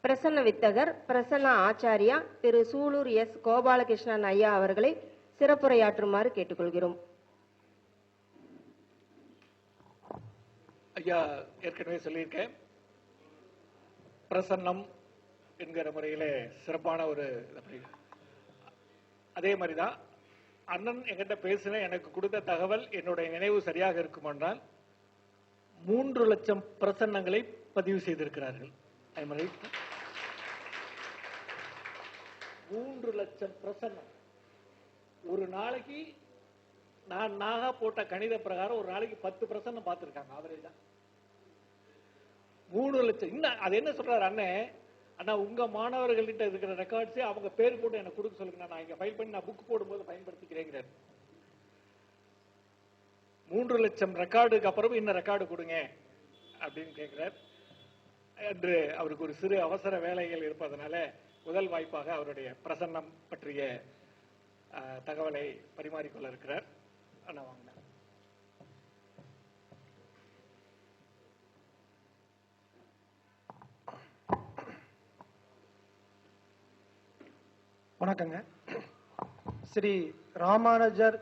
பிரசன்ன வித்தகர் பிரசன்ன ஆச்சாரியா திரு சூலூர் எஸ் கோபாலகிருஷ்ணன் ஐயா அவர்களை சிறப்புரையாற்றுமாறு கேட்டுக்கொள்கிறோம். ஐயா ஏற்கனவே சொல்லியிருக்கேன், பிரசன்னம் என்கிற முறையிலே சிறப்பான ஒரு அதே மாதிரிதான் அண்ணன் என்கிட்ட பேசின எனக்கு கொடுத்த தகவல் என்னுடைய நினைவு சரியாக இருக்கும் என்றால் 3 லட்சம் பிரசன்னங்களை பதிவு செய்திருக்கிறார்கள். 3 லட்சம் பிரசன்னம். ஒரு நாளைக்கு நாக போட்ட கணித பிரகாரம் ஒரு நாளைக்கு 10 பிரசன்னம் பார்த்திருக்காங்க ஆவரேஜா. 3 லட்சம். இன்னும் அது என்ன சொல்றாரு அண்ணன், ஆனா உங்க மாணவர்கள்கிட்ட இருக்கிற ரெக்கார்ட்ஸே அவங்க பேர் போட்டு எனக்கு கொடுக்க சொல்லுங்க, நான் இங்க ஃபைல் பண்ணி நான் புக் போடும்போது பயன்படுத்திக்கிறேங்கிறார். 3 லட்சம் ரெக்கார்டுக்கு அப்புறம் இன்னும் ரெக்கார்டு கொடுங்க அப்படின்னு கேட்கிறார். என்று அவருக்கு ஒரு சிறு அவசர வேலைகள் இருப்பதனால முதல் வாய்ப்பாக அவருடைய பிரசன்னம் பற்றிய தகவலை பரிமாறிக்கொள்ள இருக்கிறார். அண்ணா வாங்க. வணக்கங்க. ஸ்ரீ ராமானுஜர்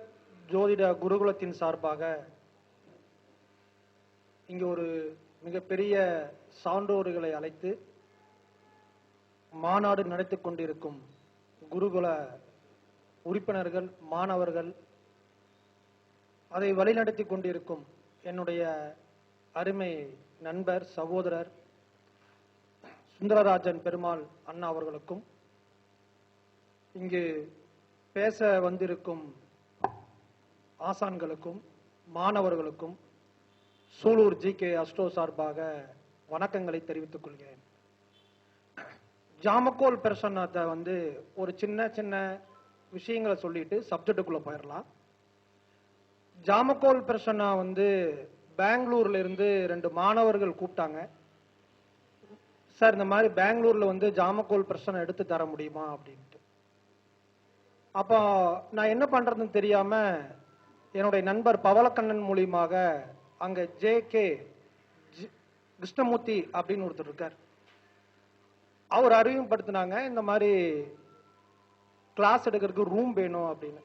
ஜோதிட குருகுலத்தின் சார்பாக இங்கு ஒரு மிகப்பெரிய சான்றோர்களை அழைத்து மாநாடு நடத்தி கொண்டிருக்கும் குருகுல உறுப்பினர்கள், மாணவர்கள், அதை வழிநடத்தி கொண்டிருக்கும் என்னுடைய அருமை நண்பர் சகோதரர் சுந்தரராஜன் பெருமாள் அண்ணா அவர்களுக்கும், இங்கு பேச வந்திருக்கும் ஆசான்களுக்கும் மாணவர்களுக்கும் சூலூர் ஜி.கே. அஸ்ட்ரோ சார்பாக வணக்கங்களை தெரிவித்துக் கொள்கிறேன். ஜாமக்கோல் பிரசன்னத்தை ஒரு சின்ன சின்ன விஷயங்களை சொல்லிட்டு சப்ஜெக்டுக்குள்ள போயிடலாம். ஜாமக்கோல் பிரசன்னா பெங்களூர்ல இருந்து 2 மாணவர்கள் கூப்பிட்டாங்க. சார், இந்த மாதிரி பெங்களூர்ல ஜாமக்கோல் பிரசனை எடுத்து தர முடியுமா அப்படின்ட்டு. அப்போ நான் என்ன பண்றதுன்னு தெரியாம என்னுடைய நண்பர் பவளக்கண்ணன் மூலியமாக அங்க ஜே.கே. கிருஷ்ணமூர்த்தி அப்படின்னு ஒருத்தர் இருக்கார், அவர் அறிமுகப்படுத்தினாங்க. இந்த மாதிரி கிளாஸ் எடுக்கிறதுக்கு ரூம் வேணும் அப்படின்னு.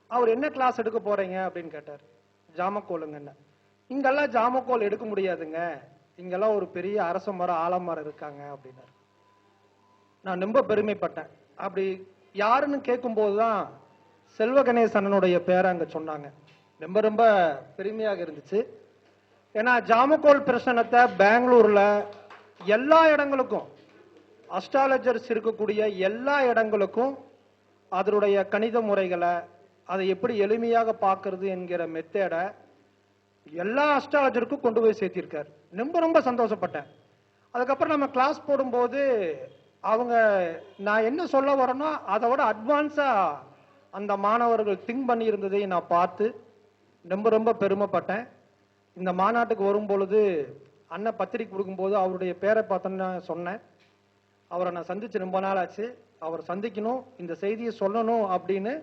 அவர் என்ன கிளாஸ் எடுக்க போறீங்க அப்படின்னு கேட்டார். ஜாமக்கோலுங்க. இங்கெல்லாம் ஜாமக்கோல் எடுக்க முடியாதுங்க, இங்கெல்லாம் ஒரு பெரிய அரச மரம் ஆலமரம் இருக்காங்க அப்படின்னாரு. நான் ரொம்ப பெருமைப்பட்டேன். அப்படி யாருன்னு கேட்கும் போதுதான் செல்வ கணேசனுடைய பேரை அங்க சொன்னாங்க. ரொம்ப ரொம்ப பெருமையாக இருந்துச்சு. ஏன்னா ஜாமக்கோல் பிரசனத்தை பெங்களூர்ல எல்லா இடங்களுக்கும், அஸ்ட்ராலஜர்ஸ் இருக்கக்கூடிய எல்லா இடங்களுக்கும் அதனுடைய கணித முறைகளை, அதை எப்படி எளிமையாக பார்க்கறது என்கிற மெத்தேடை எல்லா அஸ்ட்ராலஜருக்கும் கொண்டு போய் சேர்த்திருக்காரு. ரொம்ப ரொம்ப சந்தோஷப்பட்டேன். அதுக்கப்புறம் நம்ம கிளாஸ் போடும்போது அவங்க நான் என்ன சொல்ல வரேனோ அதை விட அட்வான்ஸா அந்த மாணவர்கள் திங்க் பண்ணி இருந்ததை நான் பார்த்து ரொம்ப ரொம்ப பெருமைப்பட்டேன். இந்த மாநாட்டுக்கு வரும் பொழுது அண்ணன் பத்திரிக்கை கொடுக்கும்போது அவருடைய பேரை பார்த்தோன்னு சொன்னேன். அவரை நான் சந்திச்சு ரொம்ப நாள் ஆச்சு, அவர் சந்திக்கணும், இந்த செய்தியை சொல்லணும் அப்படின்னு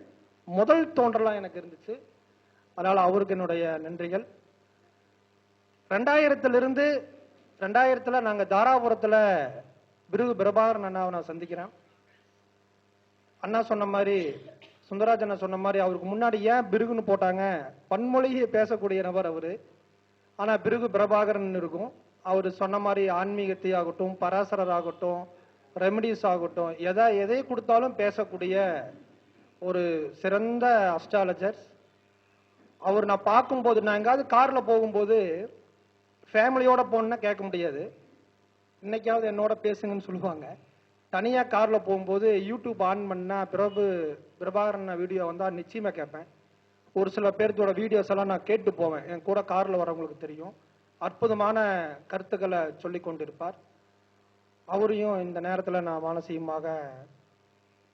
முதல் தோன்றலாம் எனக்கு இருந்துச்சு. அதனால அவருக்கு என்னுடைய நன்றிகள். 2000 நாங்க தாராபுரத்துல பிருகு பிரபாகரன் அண்ணாவை நான் சந்திக்கிறேன். அண்ணா சொன்ன மாதிரி, சுந்தரராஜ் அண்ணா சொன்ன மாதிரி, அவருக்கு முன்னாடி ஏன் பிருகுன்னு போட்டாங்க, பன்மொழியை பேசக்கூடிய நபர் அவரு. ஆனா பிருகு பிரபாகரன் இருக்கும். அவர் சொன்ன மாதிரி ஆன்மீகத்தை ஆகட்டும், பராசரர் ஆகட்டும், ரெமடிஸ் ஆகட்டும், எதை கொடுத்தாலும் பேசக்கூடிய ஒரு சிறந்த அஸ்ட்ராலஜர் அவர். நான் பார்க்கும்போது, நான் எங்காவது கார்ல போகும்போது ஃபேமிலியோட போகணுன்னா கேட்க முடியாது, இன்னைக்காவது என்னோட பேசுங்கன்னு சொல்லுவாங்க. தனியா கார்ல போகும்போது யூடியூப் ஆன் பண்ணா பிரபாகரன் வீடியோ வந்தா நிச்சயமா கேட்பேன். ஒரு சில பேர்த்தோட வீடியோஸ் எல்லாம் நான் கேட்டு போவேன். என் கூட கார்ல வரவங்களுக்கு தெரியும். அற்புதமான கருத்துக்களை சொல்லி கொண்டிருப்பார். அவரையும் இந்த நேரத்தில் நான் மானசீகமாக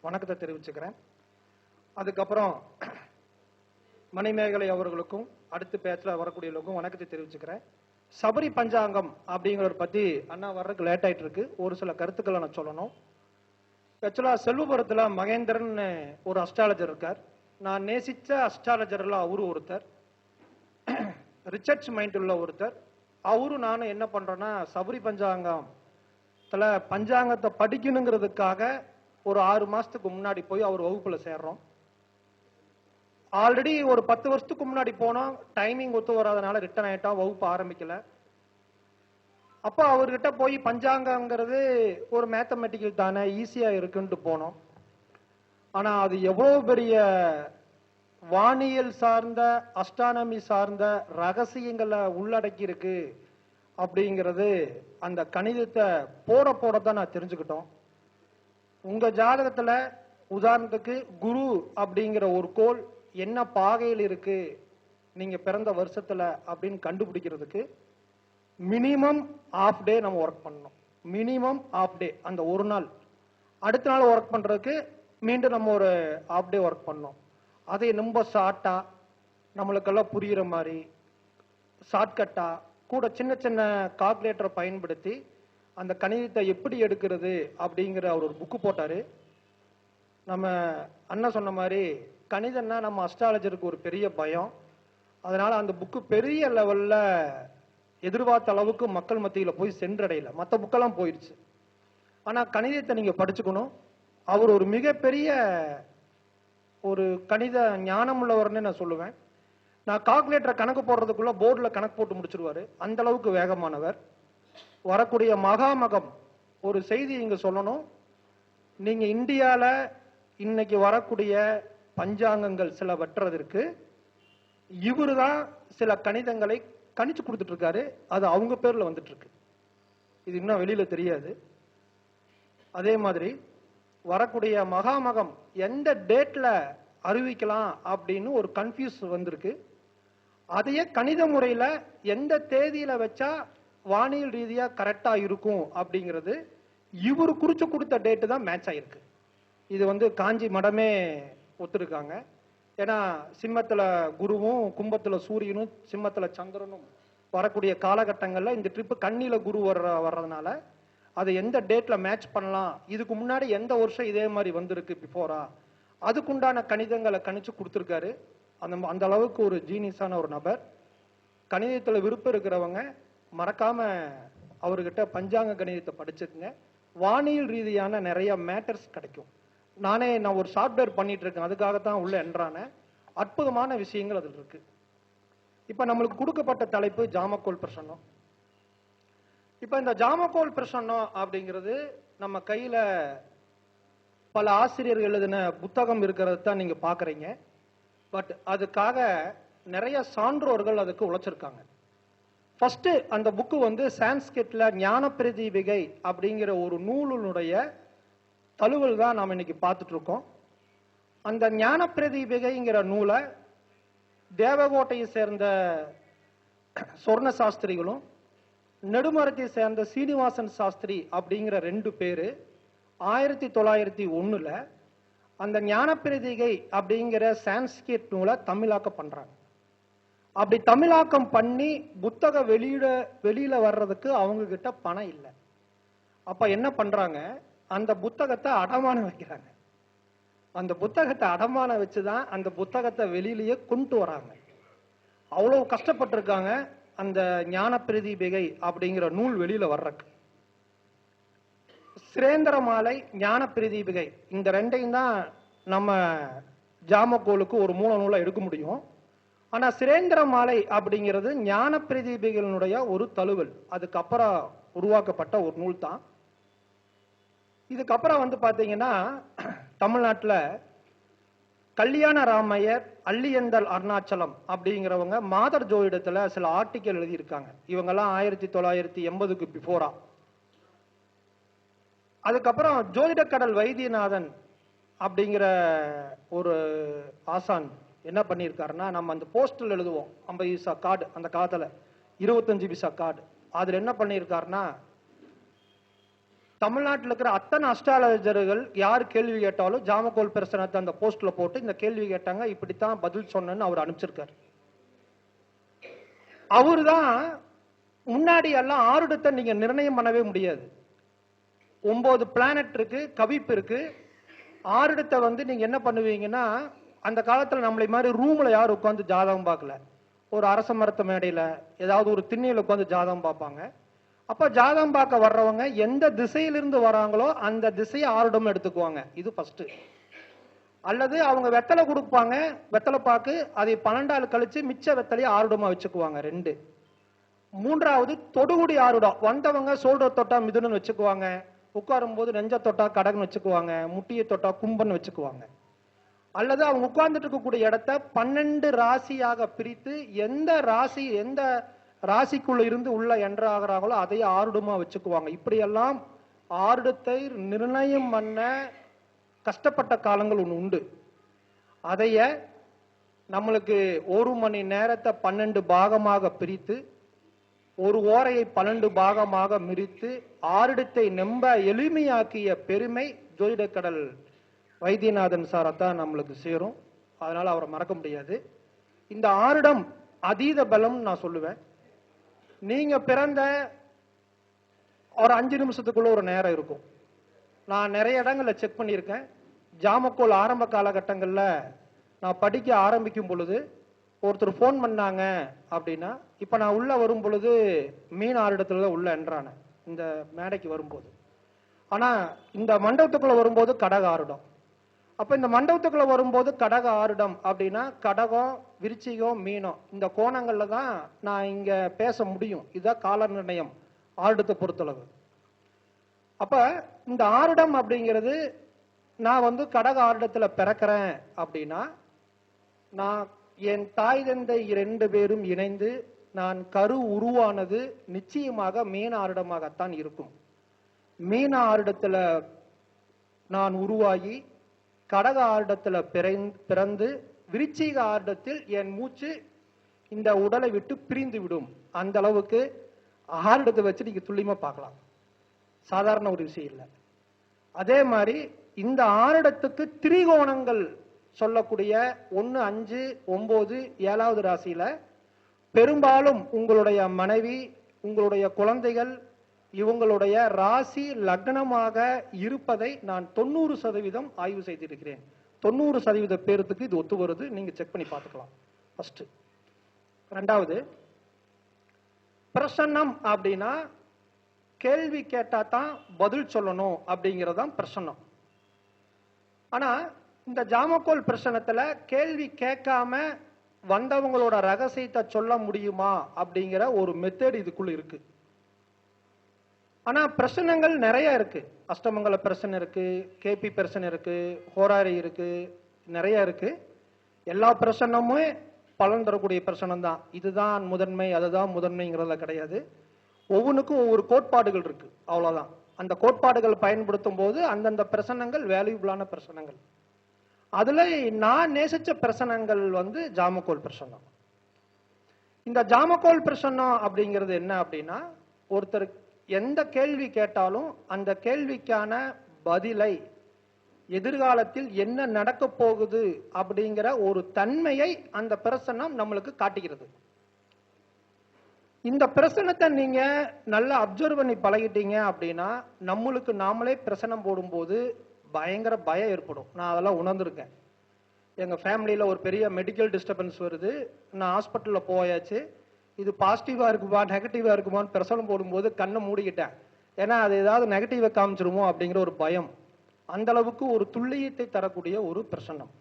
வணக்கத்தை தெரிவிச்சுக்கிறேன். அதுக்கப்புறம் மணிமேகலை அவர்களுக்கும் அடுத்த பேச்சில் வரக்கூடியவர்களுக்கும் வணக்கத்தை தெரிவிச்சுக்கிறேன். சபரி பஞ்சாங்கம் அப்படிங்கிறத பத்தி அண்ணா வர்றதுக்கு லேட் ஆயிட்டு இருக்கு. ஒரு சில கருத்துக்களை நான் சொல்லணும். ஆக்சுவலா செல்வபுரத்துல மகேந்திரன் ஒரு அஸ்ட்ராலஜர் இருக்கார். நான் நேசிச்ச அஸ்ட்ராலஜர்ல அவரு ஒருத்தர், ரிசர்ச் மைண்ட் உள்ள ஒருத்தர். அவரும் நானும் என்ன பண்றோம்னா, சபரி பஞ்சாங்கம் பஞ்சாங்கத்தை படிக்கணுங்கிறதுக்காக ஒரு 6 மாசத்துக்கு முன்னாடி போய் அவர் வகுப்புல சேர்றோம். ஆல்ரெடி ஒரு 10 வருஷத்துக்கு முன்னாடி போனோம், டைமிங் ஒத்து வராதனால ரிட்டர்ன் ஆயிட்டோம், வகுப்பு ஆரம்பிக்கல. அப்ப அவர்கிட்ட போய் பஞ்சாங்கங்கிறது ஒரு மேத்தமெட்டிக்கல் தானே, ஈஸியா இருக்குன்ட்டு போனோம். ஆனா அது எவ்வளவு பெரிய வானியல் சார்ந்த, அஸ்ட்ரானமி சார்ந்த ரகசியங்களை உள்ளடக்கி இருக்கு அப்படிங்கிறது அந்த கணிதத்தை போட போட தான் நான் தெரிஞ்சுக்கிட்டோம். உங்க ஜாதகத்துல உதாரணத்துக்கு குரு அப்படிங்கிற ஒரு கோள் என்ன பாகையில் இருக்கு நீங்க பிறந்த வருஷத்துல அப்படின்னு கண்டுபிடிக்கிறதுக்கு மினிமம் ½ டே நம்ம ஒர்க் பண்ணணும். மினிமம் ½ டே, அந்த ஒரு நாள். அடுத்த நாள் ஒர்க் பண்றதுக்கு மீண்டும் நம்ம ஒரு ½ டே ஒர்க் பண்ணோம். அதை ரொம்ப ஷார்ட்டா, நம்மளுக்கெல்லாம் புரியுற மாதிரி ஷார்ட்கட்டா, கூட சின்ன சின்ன கால்குலேட்டரை பயன்படுத்தி அந்த கணிதத்தை எப்படி எடுக்கிறது அப்படிங்கிற அவர் ஒரு புக்கு போட்டாரு. நம்ம அண்ணன் சொன்ன மாதிரி கணிதம்னா நம்ம அஸ்ட்ராலஜருக்கு ஒரு பெரிய பயம். அதனால அந்த புக்கு பெரிய லெவல்ல எதிர்பார்த்த அளவுக்கு மக்கள் மத்தியில போய் சென்றடையல. மற்ற புக்கெல்லாம் போயிடுச்சு. ஆனா கணிதத்தை நீங்க படிச்சுக்கணும். அவர் ஒரு மிகப்பெரிய ஒரு கணித ஞானம் உள்ளவர்னு நான் சொல்லுவேன். நான் கால்குலேட்டரை கணக்கு போடுறதுக்குள்ள போர்டில் கணக்கு போட்டு முடிச்சிருவாரு. அந்த அளவுக்கு வேகமானவர். வரக்கூடிய மகாமகம் ஒரு செய்தி இங்க சொல்லணும். நீங்க இந்தியால இன்னைக்கு வரக்கூடிய பஞ்சாங்கங்கள் சில வெட்டுறதற்கு இவரு தான் சில கணிதங்களை கணிச்சு கொடுத்துட்டு இருக்காரு. அது அவங்க பேர்ல வந்துட்டு இருக்கு. இது இன்னும் வெளியில தெரியாது. அதே மாதிரி வரக்கூடிய மகாமகம் எந்த டேட்ல அறிவிக்கலாம் அப்படின்னு ஒரு கன்ஃபியூஸ் வந்திருக்கு. அதையே கணித முறையில எந்த தேதியில வச்சா வானியல் ரீதியா கரெக்டா இருக்கும் அப்படிங்கிறது இவரு குறிச்சு கொடுத்த டேட்டு தான் மேட்ச் ஆயிருக்கு. இது காஞ்சி மடமே ஒத்துருக்காங்க. ஏன்னா சிம்மத்துல குருவும் கும்பத்துல சூரியனும் சிம்மத்துல சந்திரனும் வரக்கூடிய காலகட்டங்கள்ல இந்த ட்ரிப்பு கண்ணில குரு வர்றதுனால அதை எந்த டேட்ல மேட்ச் பண்ணலாம், இதுக்கு முன்னாடி எந்த வருஷம் இதே மாதிரி வந்திருக்கு பிஃபோரா, அதுக்குண்டான கணிதங்களை கணிச்சு கொடுத்துருக்காரு. அந்த அளவுக்கு ஒரு ஜீனியஸான ஒரு நபர். கணிதத்துல விருப்பம் இருக்கிறவங்க மறக்காம அவர்கிட்ட பஞ்சாங்க கணிதத்தை படிச்சுக்குங்க. வானியல் ரீதியான நிறைய மேட்டர்ஸ் கிடைக்கும். நான் ஒரு சாஃப்ட்வேர் பண்ணிட்டு இருக்கேன், அதுக்காகத்தான் உள்ள என்றான அற்புதமான விஷயங்கள் அதில் இருக்கு. இப்ப நம்மளுக்கு கொடுக்கப்பட்ட தலைப்பு ஜாமக்கோல் பிரசன்னம். இப்ப இந்த ஜாமக்கோல் பிரசன்னம் அப்படிங்கிறது நம்ம கையில பல ஆசிரியர்கள் எழுதின புத்தகம் இருக்கிறது தான் நீங்க பாக்குறீங்க. பட் அதுக்காக நிறைய சான்றோர்கள் அதுக்கு உழைச்சிருக்காங்க. ஃபர்ஸ்ட் அந்த புக்கு சான்ஸ்கிரிட்ல ஞான பிரதீபிகை அப்படிங்கிற ஒரு நூலுடைய தழுவல் தான் நாம் இன்னைக்கு பார்த்துட்டு இருக்கோம். அந்த ஞான பிரதீபிகைங்கிற நூலை தேவகோட்டையை சேர்ந்த சொர்ண சாஸ்திரிகளும் நெடுமரத்தை சேர்ந்த சீனிவாசன் சாஸ்திரி அப்படிங்கிற 2 பேரு 1901 அந்த ஞான பிரதீகை அப்படிங்கிற சான்ஸ்கிரிட் நூலை தமிழாக்கம் பண்றாங்க. அப்படி தமிழாக்கம் பண்ணி புத்தக வெளியில வர்றதுக்கு அவங்க கிட்ட பணம் இல்லை. அப்ப என்ன பண்றாங்க, அந்த புத்தகத்தை அடமானம் வைக்கிறாங்க. அந்த புத்தகத்தை அடமானம் வச்சுதான் அந்த புத்தகத்தை வெளியிலேயே கொண்டு வராங்க. அவ்வளவு கஷ்டப்பட்டிருக்காங்க அந்த ஞான பிரதீபிகை அப்படிங்கிற நூல் வெளியில வர்றதுக்கு. சுரேந்திர மாலை, ஞான பிரதீபிகை, இந்த 2ஐயும் தான் நம்ம ஜாமக்கோலுக்கு ஒரு மூல நூலை எடுக்க முடியும். ஆனா சுரேந்திர மாலை அப்படிங்கிறது ஞான பிரதீபிகளுடைய ஒரு தழுவல். அதுக்கப்புறம் உருவாக்கப்பட்ட ஒரு நூல் தான். இதுக்கப்புறம் பாத்தீங்கன்னா தமிழ்நாட்டுல கல்யாண ராமையர், அள்ளியந்தல் அருணாச்சலம் அப்படிங்கிறவங்க மாதர் ஜோதிடத்துல சில ஆர்டிக்கல் எழுதி இருக்காங்க. இவங்கெல்லாம் 1980க்கு பிஃபோரா. அதுக்கப்புறம் ஜோதிட கடல் வைத்தியநாதன் அப்படிங்கிற ஒரு ஆசான் என்ன பண்ணியிருக்காருன்னா, நம்ம அந்த போஸ்டல் எழுதுவோம் 50 பைசா கார்டு, அந்த காலத்துல 25 பைசா கார்டு. அதுல என்ன பண்ணியிருக்காருன்னா, தமிழ்நாட்டில் இருக்கிற அத்தனை அஸ்ட்ராலஜர்கள் யார் கேள்வி கேட்டாலும் ஜாமக்கோல் பிரசனத்தை அந்த போஸ்ட்ல போட்டு இந்த கேள்வி கேட்டாங்க, இப்படித்தான் பதில் சொன்னேன்னு அவர் அனுப்பிச்சிருக்காரு. அவரு தான் முன்னாடி எல்லாம் ஆருடத்தை நீங்க நிர்ணயம் பண்ணவே முடியாது. 9 பிளானட் இருக்கு, கவிப்பு இருக்கு. ஆருடத்தை நீங்க என்ன பண்ணுவீங்கன்னா, அந்த காலத்துல நம்மளை மாதிரி ரூம்ல யாரும் உட்காந்து ஜாதகம் பார்க்கல. ஒரு அரச மரத்த மேடையில ஏதாவது ஒரு திண்ணையில உட்காந்து ஜாதகம் பார்ப்பாங்க. அப்ப ஜாதகம் பார்க்க வர்றவங்க எந்த திசையிலிருந்து வராங்களோ அந்த திசையை ஆருடம் எடுத்துக்குவாங்க. இது ஃபர்ஸ்ட். அல்லது அவங்க வெத்தலை கொடுப்பாங்க, வெத்தலை பாக்கு, அதை 12 கழிச்சு மிச்ச வெத்தலையை ஆருடமா வச்சுக்குவாங்க. 2. 3வது தொடுகுடி ஆருடம். வந்தவங்க சோல்டர் தொட்டா மிதுனன் வச்சுக்குவாங்க, உட்காரும் போது நெஞ்ச தொட்டா கடகன் வச்சுக்குவாங்க, முட்டியை தொட்டா கும்பன் வச்சுக்குவாங்க. அல்லது அவங்க உட்கார்ந்துட்டு இருக்கக்கூடிய இடத்த 12 ராசியாக பிரித்து எந்த ராசிக்குள்ள இருந்து உள்ள என்றாகிறாங்களோ அதை ஆருடமா வச்சுக்குவாங்க. இப்படியெல்லாம் ஆருடத்தை நிர்ணயம் பண்ண கஷ்டப்பட்ட காலங்கள் ஒன்று உண்டு. அதைய நம்மளுக்கு 1 மணி நேரத்தை 12 பாகமாக பிரித்து, ஒரு ஓரையை 12 பாகமாக மிரித்து ஆருடத்தை நம்ப எளிமையாக்கிய பெருமை ஜோதிடக்கடல் வைத்தியநாதன் சாரத்தான் நம்மளுக்கு சேரும். அதனால அவரை மறக்க முடியாது. இந்த ஆருடம் அதீத பலம் நான் சொல்லுவேன். நீங்க பிறந்த ஒரு 5 நிமிஷத்துக்குள்ள ஒரு நேரம் இருக்கும். நான் நிறைய இடங்கள்ல செக் பண்ணியிருக்கேன். ஜாமக்கோல் ஆரம்ப காலகட்டங்கள்ல நான் படிக்க ஆரம்பிக்கும் பொழுது ஒருத்தர் போன் பண்ணாங்க அப்படின்னா, இப்ப நான் உள்ள வரும் பொழுது மீன் ஆருடத்துல உள்ள என்றான இந்த மேடைக்கு வரும்போது, ஆனா இந்த மண்டபத்துக்குள்ள வரும்போது கடக ஆருடம். அப்ப இந்த மண்டபத்துக்குள்ள வரும்போது கடக ஆருடம் அப்படின்னா கடகம், விருச்சிகம், மீனம் இந்த கோணங்கள்ல தான் நான் இங்க பேச முடியும். இதுதான் கால நிர்ணயம் ஆருடத்தை பொறுத்தளவு. அப்ப இந்த ஆருடம் அப்படிங்கிறது, நான் கடக ஆருடத்துல பிறக்கிறேன் அப்படின்னா, நான் என் தாய் தந்தை 2 பேரும் இணைந்து நான் கரு உருவானது நிச்சயமாக மீன ஆருடமாகத்தான் இருக்கும். மீன ஆருடத்துல நான் உருவாகி கடக ஆருடத்துல பிறந்து விருச்சிக ஆருடத்தில் என் மூச்சு இந்த உடலை விட்டு பிரிந்து விடும். அந்த அளவுக்கு ஆருடத்தை வச்சு நீங்க துல்லியமா பார்க்கலாம். சாதாரண ஒரு விஷயம் இல்லை. அதே மாதிரி இந்த ஆருடத்துக்கு திரிகோணங்கள் சொல்லக்கூடிய 1, 5, 9, 7வது ராசியில பெரும்பாலும் உங்களுடைய மனைவி, உங்களுடைய குழந்தைகள் இவங்களுடைய ராசி லக்னமாக இருப்பதை நான் 90% ஆய்வு செய்திருக்கிறேன். 90% பேருக்கு இது ஒத்து வருது. நீங்க செக் பண்ணி பார்த்துக்கலாம். ஃபர்ஸ்ட். 2வது, பிரசன்னம் அப்படின்னா கேள்வி கேட்டா தான் பதில் சொல்லணும் அப்படிங்கறதான் பிரசன்னம். ஆனா இந்த ஜாமக்கோல் பிரசனத்துல கேள்வி கேட்காம வந்தவங்களோட ரகசியத்தை சொல்ல முடியுமா அப்படிங்கிற ஒரு மெத்தட் இதுக்குள்ள இருக்கு. ஆனா பிரச்சனைகள் நிறைய இருக்கு. அஷ்டமங்கல பிரச்சனை இருக்கு, கேபி பிரச்சனை இருக்கு, ஹோராரி இருக்கு, நிறைய இருக்கு. எல்லா பிரச்சனமுமே பலன் தரக்கூடிய பிரச்சனை தான். இதுதான் முதன்மை, அதுதான் முதன்மைங்கிறதுல கிடையாது. ஒவ்வொன்றுக்கும் ஒவ்வொரு கோட்பாடுகள் இருக்கு, அவ்வளவுதான். அந்த கோட்பாடுகள் பயன்படுத்தும் போது அந்தந்த பிரச்சனைகள் வேல்யூபிளான பிரச்சனைகள். அதுல நான் நேசிச்ச பிரச்சனைகள் ஜாமக்கோல் பிரச்சனை. இந்த ஜாமக்கோல் பிரச்சனை அப்படிங்கிறது என்ன அப்படின்னா, ஒருத்தர் எந்த கேள்வி கேட்டாலும் அந்த கேள்விக்கான பதிலை எதிர்காலத்தில் என்ன நடக்க போகுது அப்படிங்கிற ஒரு தன்மையை அந்த பிரசனம் நம்மளுக்கு காட்டுகிறது. இந்த பிரசனத்தை நீங்க நல்லா அப்சர்வ் பண்ணி பழகிட்டீங்க அப்படின்னா, நம்மளுக்கு நாமளே பிரசனம் போடும்போது பயங்கர பயம் ஏற்படும். நான் அதெல்லாம் உணர்ந்திருக்கேன். எங்க ஃபேமிலியில ஒரு பெரிய மெடிக்கல் டிஸ்டர்பன்ஸ் வருது. நான் ஹாஸ்பிட்டல்ல போயாச்சு. இது பாசிட்டிவா இருக்குமா நெகட்டிவா இருக்குமான்னு பிரசனம் போடும்போது கண்ணை மூடிக்கிட்டேன். ஏன்னா அது ஏதாவது நெகட்டிவா காமிச்சிருமோ அப்படிங்கிற ஒரு பயம். அந்த அளவுக்கு ஒரு துல்லியத்தை தரக்கூடிய ஒரு பிரசனம்.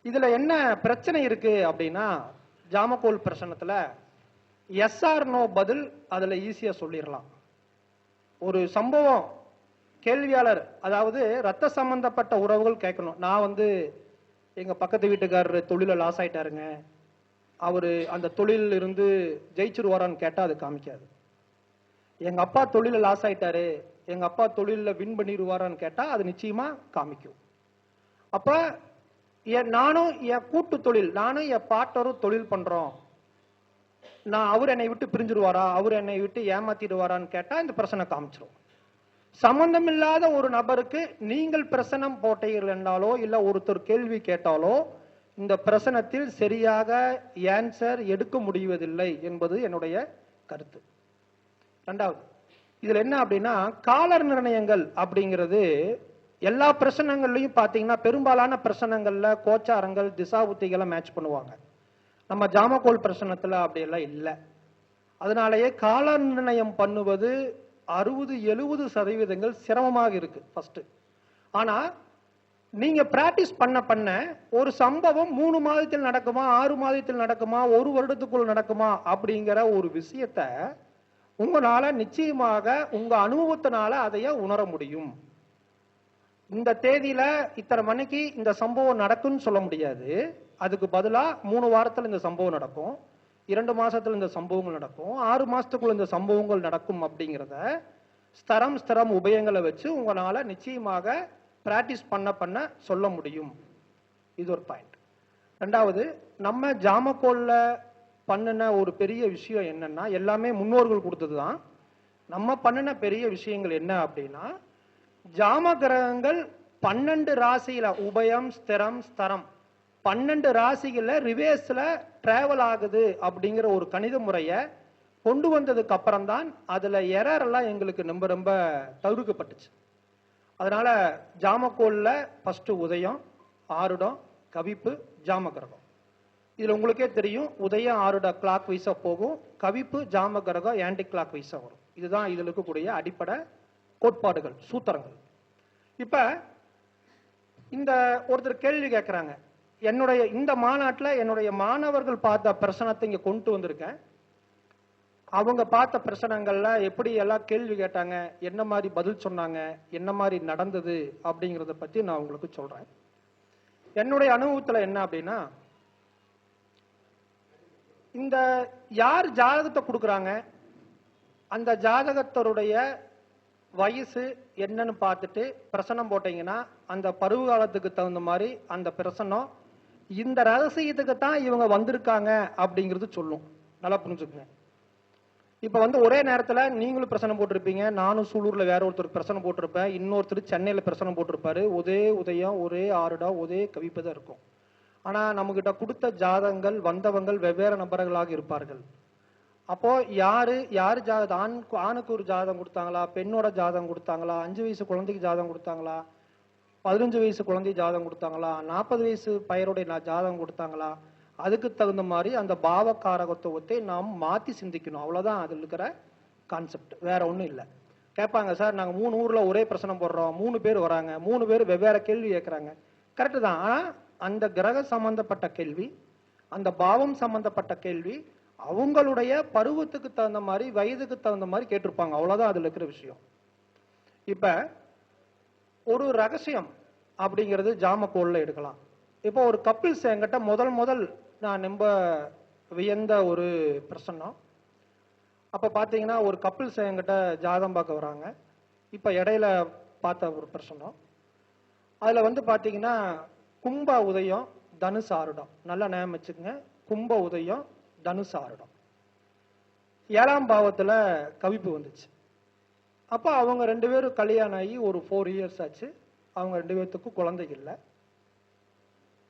இதுல என்ன பிரச்சனை இருக்கு அப்படின்னா, ஜாமக்கோல் பிரசனத்துல எஸ்ஆர் நோ பதில் அதுல ஈஸியா சொல்லிடலாம். ஒரு சம்பவம் கேள்வியாளர், அதாவது ரத்த சம்பந்தப்பட்ட உறவுகள் கேட்கணும். நான் எங்க பக்கத்து வீட்டுக்காரர் தொழில லாஸ் ஆயிட்டாருங்க, அவரு அந்த தொழில இருந்து ஜெயிச்சிருவாரான்னு கேட்டா அது காமிக்காது. எங்க அப்பா தொழில லாஸ் ஆயிட்டாரு, எங்க அப்பா தொழில வின் பண்ணிடுவாரான்னு கேட்டா அது நிச்சயமா காமிக்கும். அப்ப நானும் என் கூட்டு தொழில், நானும் என் பார்ட்னரும் தொழில் பண்றோம், நான் அவர் என்னை விட்டு பிரிஞ்சிருவாரா, அவர் என்னை விட்டு ஏமாத்திடுவாரான்னு கேட்டா இந்த பிரச்சனை காமிச்சிரும். சம்பந்தம் இல்லாத ஒரு நபருக்கு நீங்கள் பிரசனம் போட்டீர்கள் என்றாலோ இல்ல ஒருத்தர் கேள்வி கேட்டாலோ இந்த பிரசனத்தில் சரியாக ஆன்சர் எடுக்க முடிவதில்லை என்பது என்னுடைய கருத்து. 2வது, இதுல என்ன அப்படின்னா, காலர் நிர்ணயங்கள் அப்படிங்கிறது எல்லா பிரசனங்கள்லயும் பாத்தீங்கன்னா பெரும்பாலான பிரசனங்கள்ல கோச்சாரங்கள் திசா புத்திகளை மேட்ச் பண்ணுவாங்க. நம்ம ஜாமக்கோல் பிரசனத்துல அப்படி எல்லாம் இல்லை. அதனாலேயே கால நிர்ணயம் பண்ணுவது 60-70% சிரமமாக இருக்கு ஃபர்ஸ்ட். ஆனா நீங்க பிராக்டிஸ் பண்ண ஒரு சம்பவம் 3 மாதத்தில் நடக்குமா, 6 மாதத்தில் நடக்குமா, 1 வருடத்துக்குள் நடக்குமா அப்படிங்கிற ஒரு விஷயத்த உங்களால நிச்சயமாக உங்க அனுபவத்தினால அதைய உணர முடியும். இந்த தேதியில இத்தனை மணிக்கு இந்த சம்பவம் நடக்கும்னு சொல்ல முடியாது. அதுக்கு பதிலா 3 வாரத்துல இந்த சம்பவம் நடக்கும், 2 மாசத்துல இந்த சம்பவங்கள் நடக்கும், 6 மாசத்துக்குள்ள இந்த சம்பவங்கள் நடக்கும் அப்படிங்கிறத ஸ்தரம் உபயங்களை வச்சு உங்களால நிச்சயமாக பிராக்டிஸ் பண்ண சொல்ல முடியும். இது ஒரு பாயிண்ட். ரெண்டாவது, நம்ம ஜாமக்கோல்ல பண்ணின ஒரு பெரிய விஷயம் என்னன்னா, எல்லாமே முன்னோர்கள் கொடுத்ததுதான். நம்ம பண்ணின பெரிய விஷயங்கள் என்ன அப்படின்னா, ஜாம கிரகங்கள் 12 ராசியில உபயம், ஸ்திரம், ஸ்தரம் 12 ராசிகள்ல ரிவேர்ஸ்ல டிராவல் ஆகுது அப்படிங்கிற ஒரு கணித முறையை கொண்டு வந்ததுக்கு அப்புறம் தான் அதுல எரர் எல்லாம் எங்களுக்கு ரொம்ப தவிர்க்கப்பட்டுச்சு. அதனால ஜாமக்கோல்ல ஃபர்ஸ்ட் உதயம், ஆருடம், கவிப்பு, ஜாம கிரகம். இதுல உங்களுக்கே தெரியும், உதயம் ஆருட கிளாக் வைஸா போகும், கவிப்பு ஜாம கிரகம் ஆன்டி கிளாக் வைஸா வரும். இதுதான் இதுல இருக்கக்கூடிய அடிப்படை கோட்பாடுகள், சூத்திரங்கள். இப்ப இந்த ஒருத்தர் கேள்வி கேட்கிறாங்க, என்னுடைய இந்த மாநாட்டில் என்னுடைய மாணவர்கள் பார்த்த பிரச்சனத்தை இங்க கொண்டு வந்திருக்கேன். அவங்க பார்த்த பிரச்சனைகள்ல எப்படி எல்லாம் கேள்வி கேட்டாங்க, என்ன மாதிரி பதில் சொன்னாங்க, என்ன மாதிரி நடந்தது அப்படிங்கறத பத்தி நான் உங்களுக்கு சொல்றேன். என்னுடைய அனுபவத்துல என்ன அப்படின்னா, இந்த யார் ஜாதகத்தை கொடுக்குறாங்க, அந்த ஜாதகத்தருடைய வயசு என்னன்னு பார்த்துட்டு பிரசனம் போட்டீங்கன்னா அந்த பருவ காலத்துக்கு தகுந்த மாதிரி அந்த பிரசனம் இந்த ரகசியத்துக்கு தான் இவங்க வந்திருக்காங்க அப்படிங்கிறது சொல்லும். நல்லா புரிஞ்சுக்குங்க. இப்ப ஒரே நேரத்துல நீங்களும் பிரசனம் போட்டிருப்பீங்க, நானும் சூலூர்ல வேற ஒருத்தருக்கு பிரசனம் போட்டிருப்பேன், இன்னொருத்தர் சென்னையில பிரசனம் போட்டிருப்பாரு. ஒரே உதயம், ஒரே ஆருடம், ஒரே கவிப்பதான் இருக்கும். ஆனா நம்ம கிட்ட கொடுத்த ஜாதகங்கள் வந்தவங்கள் வெவ்வேறு நபர்களாக இருப்பார்கள். அப்போ யாரு ஜாதகம், ஆணுக்கு ஒரு ஜாதகம் கொடுத்தாங்களா, பெண்ணோட ஜாதகம் கொடுத்தாங்களா, 5 வயசு குழந்தைக்கு ஜாதகம் கொடுத்தாங்களா, 15 வயசு குழந்தை ஜாதகம் கொடுத்தாங்களா, 40 வயசு பையனுடைய ஜாதகம் கொடுத்தாங்களா, அதுக்கு தகுந்த மாதிரி அந்த பாவகாரகத்துவத்தை நாம் மாத்தி சிந்திக்கணும். அவ்வளவுதான் அதுல இருக்கிற கான்செப்ட், வேற ஒண்ணும் இல்லை. கேட்பாங்க, சார் நாங்க 3 ஊர்ல ஒரே பிரச்சனை போடுறோம், 3 பேர் வராங்க, 3 பேர் வெவ்வேறு கேள்வி கேட்கறாங்க. கரெக்டு தான். ஆனா அந்த கிரக சம்பந்தப்பட்ட கேள்வி, அந்த பாவம் சம்பந்தப்பட்ட கேள்வி அவங்களுடைய பருவத்துக்கு தகுந்த மாதிரி, வயதுக்கு தகுந்த மாதிரி கேட்டிருப்பாங்க. அவ்வளவுதான் அதுல இருக்கிற விஷயம். இப்ப ஒரு ரகசியம் அப்படிங்கிறது ஜாமக்கோல்ல எடுக்கலாம். இப்போ ஒரு கப்பிள்ஸ் என்கிட்ட முதல் நான் ரொம்ப வியந்த ஒரு பிரசன்னம். அப்ப பாத்தீங்கன்னா ஒரு கப்பிள்ஸ் என்கிட்ட ஜாதகம் பார்க்க வராங்க. இப்ப இடையில பார்த்த ஒரு பிரசன்னம், அதுல பாத்தீங்கன்னா கும்ப உதயம், தனுசு ஆருடம். நல்லா ஞாபகம் வச்சுக்கோங்க, கும்ப உதயம், தனுசு ஆருடம். 7ஆம் பாவத்துல கவிப்பு வந்துச்சு. அப்ப அவங்க 2 பேரும் கல்யாணம் ஆகி ஒரு 4 இயர்ஸ் ஆச்சு. அவங்க 2 பேர்த்துக்கும் குழந்தைகள் இல்லை.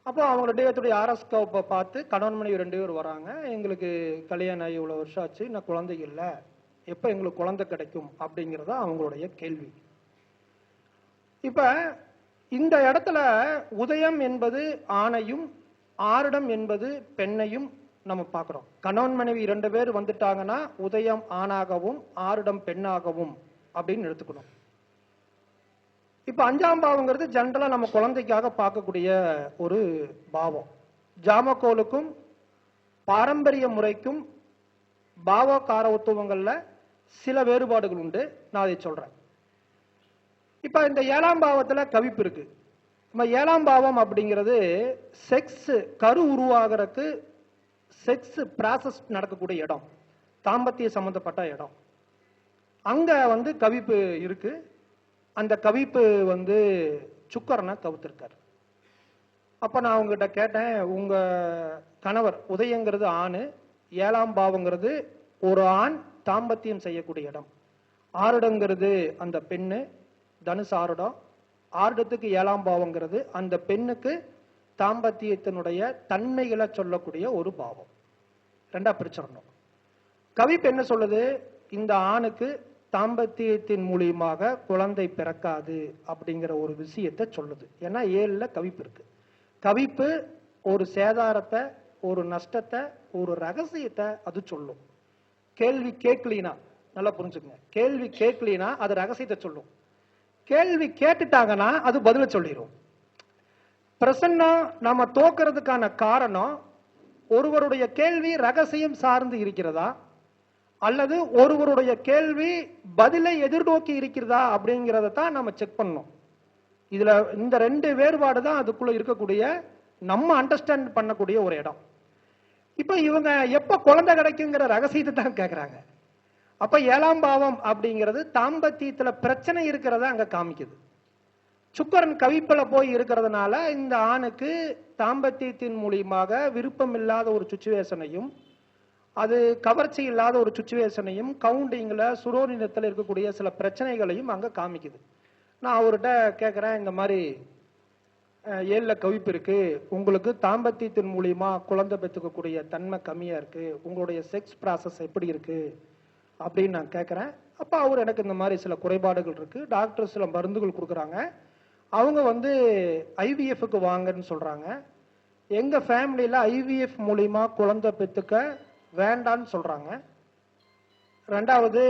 அப்போ அவங்க 2 பேர்த்துடைய ஆரஸ்கோப்பை பார்த்து கணவன் மனைவி 2 பேர் வராங்க, எங்களுக்கு கல்யாணம் ஆகி இவ்வளவு வருஷம் ஆச்சு, இன்னும் குழந்தைகள் இல்லை, எப்ப எங்களுக்கு குழந்தை கிடைக்கும் அப்படிங்கிறதா அவங்களுடைய கேள்வி. இப்ப இந்த இடத்துல உதயம் என்பது ஆணையும், ஆருடம் என்பது பெண்ணையும் நம்ம பார்க்கிறோம். கணவன் மனைவி 2 பேர் வந்துட்டாங்கன்னா உதயம் ஆணாகவும் ஆருடம் பெண்ணாகவும் அப்படின்னு எடுத்துக்கணும். இப்ப 5ஆம் பாவங்கிறது ஜெனரலா நம்ம குழந்தைக்காக பார்க்கக்கூடிய ஒரு பாவம். ஜாமக்கோலுக்கும் பாரம்பரிய முறைக்கும் பாவகாரத்துவங்கள்ல சில வேறுபாடுகள் உண்டு. நான் அதை சொல்றேன். இப்ப இந்த 7ஆம் பாவத்துல கவிப்பு இருக்கு. நம்ம 7ஆம் பாவம் அப்படிங்கிறது செக்ஸ், கரு உருவாகிறதுக்கு செக்ஸ் ப்ராசஸ் நடக்கக்கூடிய இடம், தாம்பத்திய சம்பந்தப்பட்ட இடம். அங்க கவிப்பு இருக்கு. அந்த கவிப்பு சுக்கரனை கவுத்திருக்காரு. அப்ப நான் உங்ககிட்ட கேட்டேன், உங்க கணவர் உதயங்கிறது ஆணு, 7ஆம் பாவங்கிறது ஒரு ஆண் தாம்பத்தியம் செய்யக்கூடிய இடம், ஆருடங்கிறது அந்த பெண்ணு, தனுசு ஆருடம், ஆருடத்துக்கு 7ஆம் பாவங்கிறது அந்த பெண்ணுக்கு தாம்பத்தியத்தினுடைய தன்மைகளை சொல்லக்கூடிய ஒரு பாவம். 2ஆ பிரிச்சிடணும். கவிப்பு என்ன சொல்லுது, இந்த ஆணுக்கு தாம்பத்தியத்தின் மூலியமாக குழந்தை பிறக்காது அப்படிங்கிற ஒரு விஷயத்தை சொல்லுது. ஏன்னா 7ல கவிப்பு இருக்கு. கவிப்பு ஒரு சேதாரத்தை, ஒரு நஷ்டத்தை, ஒரு ரகசியத்தை அது சொல்லும். கேள்வி கேட்கலினா, நல்லா புரிஞ்சுக்கங்க, கேள்வி கேட்கலினா அது ரகசியத்தை சொல்லும். கேள்வி கேட்டுட்டாங்கன்னா அது பதில சொல்லிடும். பிரசன்னம் நம்ம தோக்கிறதுக்கான காரணம் ஒருவருடைய கேள்வி ரகசியம் சார்ந்து இருக்கிறதா அல்லது ஒருவருடைய கேள்வி பதிலை எதிர்நோக்கி இருக்கிறதா அப்படிங்கிறத தான் நம்ம செக் பண்ணணும். இதுல இந்த ரெண்டு வேறுபாடு தான் அதுக்குள்ள இருக்கக்கூடிய நம்ம அண்டர்ஸ்டாண்ட் பண்ணக்கூடிய ஒரு இடம். இப்ப இவங்க எப்ப குழந்தை கிடைக்குங்கிற ரகசியத்தை தான் கேட்கறாங்க. அப்ப 7ஆம் பாவம் அப்படிங்கிறது தாம்பத்தியத்துல பிரச்சனை இருக்கிறதா அங்க காமிக்குது. சுக்கரன் கவிப்பல போய் இருக்கிறதுனால இந்த ஆணுக்கு தாம்பத்தியத்தின் மூலியமாக விருப்பம் இல்லாத ஒரு சுச்சுவேஷனையும் அது கவர்ச்சி இல்லாத ஒரு சுச்சுவேஷனையும் கவுண்டிங்ல சுரோனிடத்தில் இருக்கக்கூடிய சில பிரச்சனைகளையும் அங்க காமிக்குது. நான் அவர்கிட்ட கேட்கிறேன், இந்த மாதிரி 7ல கவிப்பு இருக்கு, உங்களுக்கு தாம்பத்தியத்தின் மூலியமா குழந்தை பெற்றுக்கக்கூடிய தன்மை கம்மியா இருக்கு, உங்களுடைய செக்ஸ் ப்ராசஸ் எப்படி இருக்கு அப்படின்னு நான் கேட்கிறேன். அப்ப அவர் எனக்கு இந்த மாதிரி சில குறைபாடுகள் இருக்கு, டாக்டர் சில மருந்துகள் கொடுக்குறாங்க, அவங்க ஐவிஎஃப்க்கு வாங்கன்னு சொல்றாங்க. எங்க ஃபேமிலியில ஐவிஎஃப் மூலியமா குழந்தை பெற்றுக்க வேண்டான்னு சொல்றாங்க. ரெண்டாவது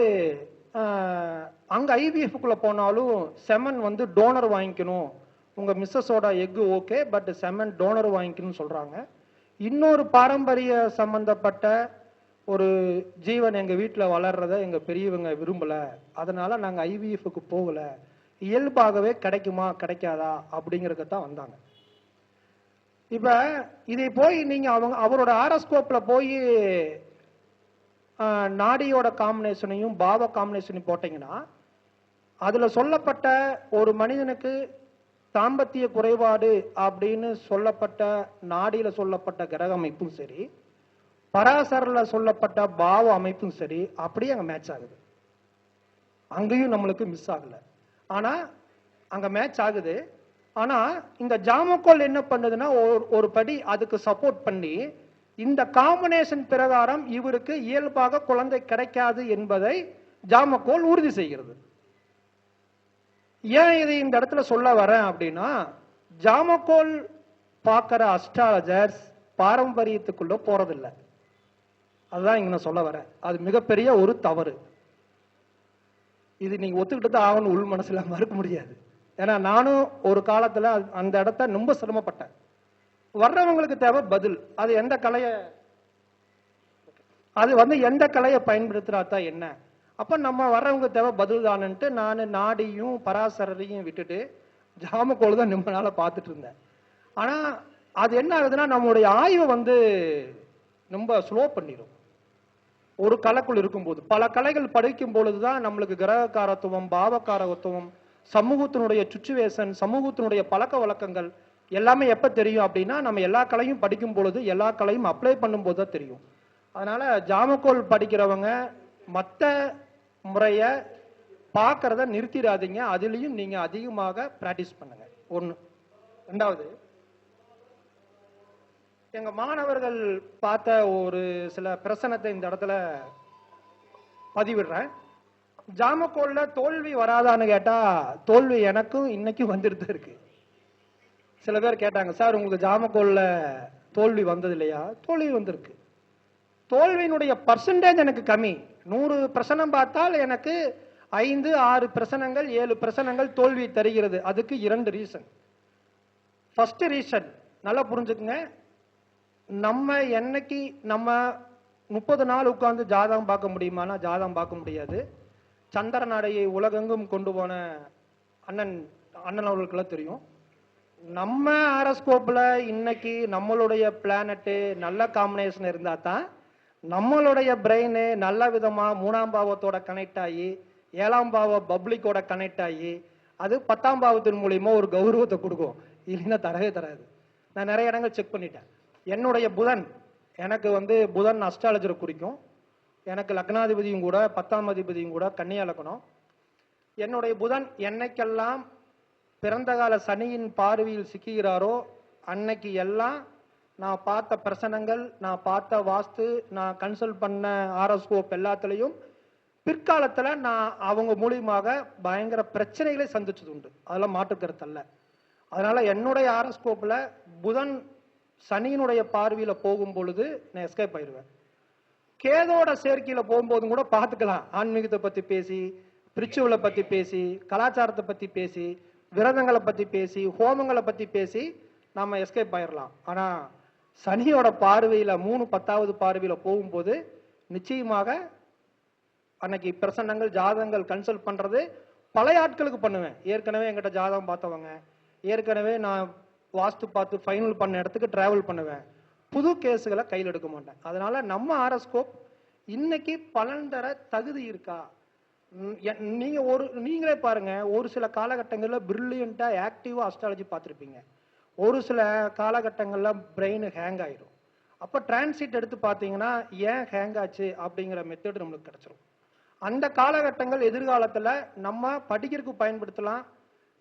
அங்க ஐவிஎஃப்குள்ள போனாலும் செமன் டோனர் வாங்கிக்கணும், உங்க மிஸ்ஸஸோட egg okay but semen donor வாங்கிக்கணும்னு சொல்றாங்க. இன்னொரு பாரம்பரிய சம்பந்தப்பட்ட ஒரு ஜீவன் எங்க வீட்டுல வளர்றத எங்க பெரியவங்க விரும்பல, அதனால நாங்க ஐவிஎஃப்க்கு போகல, இயல்பாகவே கிடைக்குமா கிடைக்காதா அப்படிங்கறதுதான் வந்தாங்க. இப்ப இதை போய் நீங்க அவரோட ஆரோஸ்கோப்ல போய் நாடியோட காம்பினேஷனையும் பாவ காம்பினேஷனையும் போட்டீங்கன்னா அதுல சொல்லப்பட்ட ஒரு மனிதனுக்கு தாம்பத்திய குறைபாடு அப்படின்னு சொல்லப்பட்ட நாடியில சொல்லப்பட்ட கிரக அமைப்பும் சரி, பராசரல சொல்லப்பட்ட பாவ அமைப்பும் சரி அப்படியே அங்க மேட்ச் ஆகுது. அங்கேயும் நம்மளுக்கு மிஸ் ஆகல, ஆனா அங்க மேட்ச் ஆகுது. ஆனா இந்த ஜாமக்கோல் என்ன பண்ணுதுன்னா ஒரு படி அதுக்கு சப்போர்ட் பண்ணி இந்த காம்பினேஷன் பிரகாரம் இவருக்கு இயல்பாக குழந்தை கிடைக்காது என்பதை ஜாமக்கோல் உறுதி செய்கிறது. ஏன் இதை இந்த இடத்துல சொல்ல வரேன் அப்படின்னா, ஜாமக்கோல் பார்க்கிற அஸ்ட்ராலஜர்ஸ் பாரம்பரியத்துக்குள்ள போறதில்லை, அதுதான் இங்க நான் சொல்ல வரேன். அது மிகப்பெரிய ஒரு தவறு. இது நீங்க ஒத்துக்கிட்டு தான் ஆகணும், உள் மனசுல மறுக்க முடியாது. ஏன்னா நானும் ஒரு காலத்துல அந்த இடத்த ரொம்ப சிரமப்பட்டேன். வர்றவங்களுக்கு தேவை பதில், அது எந்த கலைய எந்த கலையை பயன்படுத்துறாதான் என்ன. அப்ப நம்ம வர்றவங்க தேவை பதில் தானுன்ட்டு நான் நாடியும் பராசரையும் விட்டுட்டு ஜாமக்கோல் தான் ரொம்ப நாள பார்த்துட்டு இருந்தேன். ஆனா அது என்ன ஆகுதுன்னா நம்மளுடைய ஆய்வை ரொம்ப ஸ்லோ பண்ணிடும். ஒரு கலைக்குள் இருக்கும்போது பல கலைகள் படிக்கும் பொழுதுதான் நம்மளுக்கு கிரகக்காரத்துவம், பாவக்காரத்துவம், சமூகத்தினுடைய சுச்சுவேஷன், சமூகத்தினுடைய பழக்க வழக்கங்கள் எல்லாமே எப்ப தெரியும் அப்படின்னா நம்ம எல்லா கலையும் படிக்கும் பொழுது, எல்லா கலையும் அப்ளை பண்ணும் போது தான் தெரியும். அதனால ஜாமக்கோல் படிக்கிறவங்க மற்ற முறைய பார்க்கறத நிறுத்திடாதீங்க, அதுலயும் நீங்க அதிகமாக பிராக்டிஸ் பண்ணுங்க. ஒண்ணு. ரெண்டாவது, எங்க மாணவர்கள் பார்த்த ஒரு சில பிரச்சனத்தை இந்த இடத்துல பதிவிடுறேன். ஜாமக்கோல்ல தோல்வி வராதான்னு கேட்டா தோல்வி எனக்கும் இன்னைக்கும் வந்துட்டு இருக்கு. சில பேர் கேட்டாங்க, சார் உங்களுக்கு ஜாமக்கோல்ல தோல்வி வந்தது இல்லையா? தோல்வி வந்திருக்கு. தோல்வியினுடைய பர்சன்டேஜ் எனக்கு கம்மி. 100 பிரசனம் பார்த்தால் எனக்கு 5, 6 பிரசனங்கள், 7 பிரசனங்கள் தோல்வி தருகிறது. அதுக்கு 2 ரீசன். ஃபர்ஸ்ட் ரீசன் நல்லா புரிஞ்சுக்குங்க, நம்ம என்னைக்கு 30 நாள் உட்கார்ந்து ஜாதகம் பார்க்க முடியுமானா ஜாதகம் பார்க்க முடியாது. சந்திர நாடையை உலகெங்கும் கொண்டு போன அண்ணன் அவர்களுக்கெல்லாம் தெரியும். நம்ம ஆரோஸ்கோப்ல இன்னைக்கு நம்மளுடைய பிளானட் நல்ல காம்பினேஷன் இருந்தா தான் நம்மளுடைய பிரெயின் நல்ல விதமா 3ஆம் பாவத்தோட கனெக்ட் ஆகி 7ஆம் பாவ பப்ளிக்கோட கனெக்ட் ஆகி அது 10ஆம் பாவத்தின் மூலியமா ஒரு கௌரவத்தை கொடுக்கும். இல்லைன்னா தரவே தராது. நான் நிறைய இடங்கள் செக் பண்ணிட்டேன். என்னுடைய புதன் எனக்கு புதன் அஸ்ட்ராலஜரை குறிக்கும். எனக்கு லக்னாதிபதியும் கூட 10ஆம் அதிபதியும் கூட கன்னியா லக்னம். என்னுடைய புதன் என்னைக்கெல்லாம் பிறந்த கால சனியின் பார்வையில் சிக்குகிறாரோ அன்னைக்கு எல்லாம் நான் பார்த்த பிரசனங்கள், நான் பார்த்த வாஸ்து, நான் கன்சல்ட் பண்ண ஆரோஸ்கோப் எல்லாத்துலயும் பிற்காலத்துல நான் அவங்க மூலியமாக பயங்கர பிரச்சனைகளை சந்திச்சது உண்டு. அதெல்லாம் மாற்றுக்கருத்து அல்ல. அதனால என்னுடைய ஆரோஸ்கோப்ல புதன் சனியினுடைய பார்வையில போகும் பொழுது நான் எஸ்கேப் ஆயிடுவேன். கேதோட சேர்க்கையில போகும்போதும் கூட பார்த்துக்கலாம். ஆன்மீகத்தை பத்தி பேசி, பிரிச்சுவலை பத்தி பேசி, கலாச்சாரத்தை பத்தி பேசி, விரதங்களை பத்தி பேசி, ஹோமங்களை பத்தி பேசி நாம எஸ்கேப் ஆயிடலாம். ஆனா சனியோட பார்வையில 3/10வது பார்வையில போகும்போது நிச்சயமாக அன்னைக்கு பிரசன்னங்கள், ஜாதகங்கள் கன்சல்ட் பண்றது பழைய ஆட்களுக்கு பண்ணுவேன். ஏற்கனவே என்கிட்ட ஜாதகம் பார்த்தவங்க, ஏற்கனவே நான் வாஸ்து பார்த்து ஃபைனல் பண்ண இடத்துக்கு டிராவல் பண்ணுவேன். புது கேஸுகளை கையில் எடுக்க மாட்டேன். அதனால நம்ம ஆரோஸ்கோப் இன்னைக்கு பலன் தர தகுதி இருக்கா? நீங்களே பாருங்க, ஒரு சில காலகட்டங்களில் பிரில்லியண்டா ஆக்டிவா அஸ்ட்ராலஜி பார்த்துருப்பீங்க. ஒரு சில காலகட்டங்கள்ல பிரெயின் ஹேங் ஆயிடும். அப்ப டிரான்சிட் எடுத்து பார்த்தீங்கன்னா ஏன் ஹேங் ஆச்சு அப்படிங்கிற மெத்தட் நம்மளுக்கு கிடைச்சிரும். அந்த காலகட்டங்கள் எதிர்காலத்துல நம்ம படிக்கிறதுக்கு பயன்படுத்தலாம்,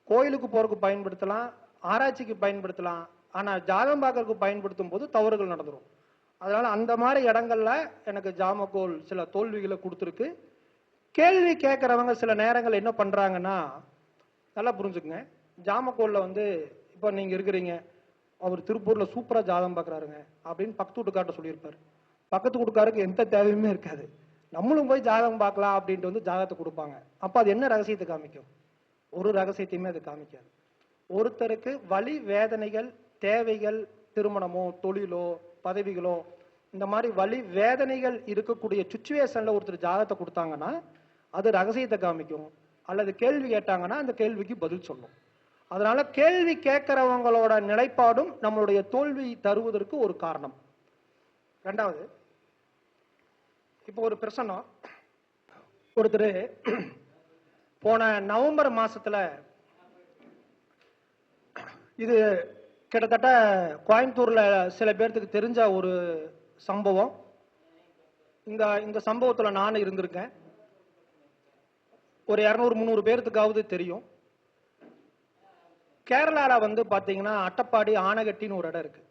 கோயிலுக்கு போறதுக்கு பயன்படுத்தலாம், ஆராய்ச்சிக்கு பயன்படுத்தலாம். ஆனா ஜாதகம் பார்க்கறதுக்கு பயன்படுத்தும் போது தவறுகள் நடந்துரும். அதனால அந்த மாதிரி இடங்கள்ல எனக்கு ஜாமக்கோல் சில தோல்விகளை கொடுத்துருக்கு. கேள்வி கேட்கறவங்க சில நேரங்கள் என்ன பண்றாங்கன்னா, நல்லா புரிஞ்சுக்குங்க, ஜாமக்கோல்ல வந்து இப்ப நீங்க இருக்கிறீங்க, அவர் திருப்பூர்ல சூப்பரா ஜாதகம் பாக்குறாருங்க அப்படின்னு பக்கத்து வீட்டுக்கார்ட்ட சொல்லியிருப்பாரு. பக்கத்து வீட்டுக்காருக்கு எந்த தேவையுமே இருக்காது. நம்மளும் போய் ஜாதகம் பார்க்கலாம் அப்படின்ட்டு வந்து ஜாதகத்தை கொடுப்பாங்க. அப்ப அது என்ன ரகசியத்தை காமிக்கும்? ஒரு ரகசியத்தையுமே அது காமிக்காது. ஒருத்தருக்கு வலி, வேதனைகள், தேவைகள், திருமணமோ தொழிலோ பதவிகளோ இந்த மாதிரி வலி வேதனைகள் இருக்கக்கூடிய சுச்சுவேஷன்ல ஒருத்தர் ஜாதகத்தை கொடுத்தாங்கன்னா அது ரகசியத்தை காமிக்கும். அல்லது கேள்வி கேட்டாங்கன்னா அந்த கேள்விக்கு பதில் சொல்லும். அதனால கேள்வி கேட்கிறவங்களோட நிலைப்பாடும் நம்மளுடைய தோல்வி தருவதற்கு ஒரு காரணம். ரெண்டாவது, இப்போ ஒரு பிரச்சனை, ஒருத்தர் போன நவம்பர் மாசத்துல, இது கிட்டத்தட்ட கோயம்புத்தூர்ல சில பேர்த்துக்கு தெரிஞ்ச ஒரு சம்பவம். இந்த சம்பவத்துல நான் இருந்திருக்கேன். ஒரு 200-300 பேர்த்துக்காவது தெரியும். கேரளால வந்து பாத்தீங்கன்னா அட்டப்பாடி ஆனகட்டின்னு ஒரு இடம் இருக்கு.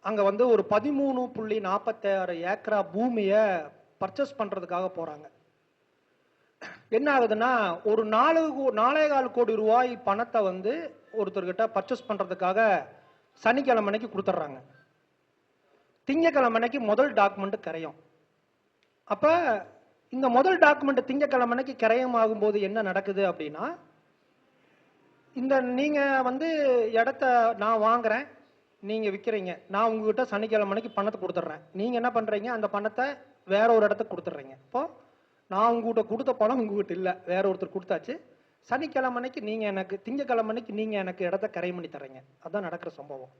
அங்க வந்து ஒரு 13.46 ஏக்கரா பூமியை பர்ச்சேஸ் பண்றதுக்காக போறாங்க. என்ன ஆகுதுன்னா, ஒரு 4.25 கோடி ரூபாய் பணத்தை வந்து ஒருத்தர்கிட்ட பர்ச்சேஸ் பண்றதுக்காக சனிக்கிழமைக்கு கொடுத்துட்றாங்க. திங்கக்கிழமைக்கு முதல் டாக்குமெண்ட் கரையும். அப்ப இந்த முதல் டாக்குமெண்ட் திங்கக்கிழமைக்கு கரையம் ஆகும்போது என்ன நடக்குது அப்படின்னா, இந்த நீங்க வந்து இடத்த நான் வாங்குறேன், நீங்க விற்கிறீங்க, நான் உங்ககிட்ட சனிக்கிழமைக்கு பணத்தை கொடுத்துட்றேன். நீங்க என்ன பண்றீங்க, அந்த பணத்தை வேற ஒரு இடத்துக்கு கொடுத்துட்றீங்க. இப்போ நான் உங்ககிட்ட கொடுத்த பணம் உங்ககிட்ட இல்லை, வேற ஒருத்தர் கொடுத்தாச்சு. சனிக்கிழமைக்கு நீங்க எனக்கு, திங்கக்கிழமைக்கு நீங்க எனக்கு இடத்த கரை பண்ணி தர்றீங்க. அதான் நடக்கிற சம்பவம்.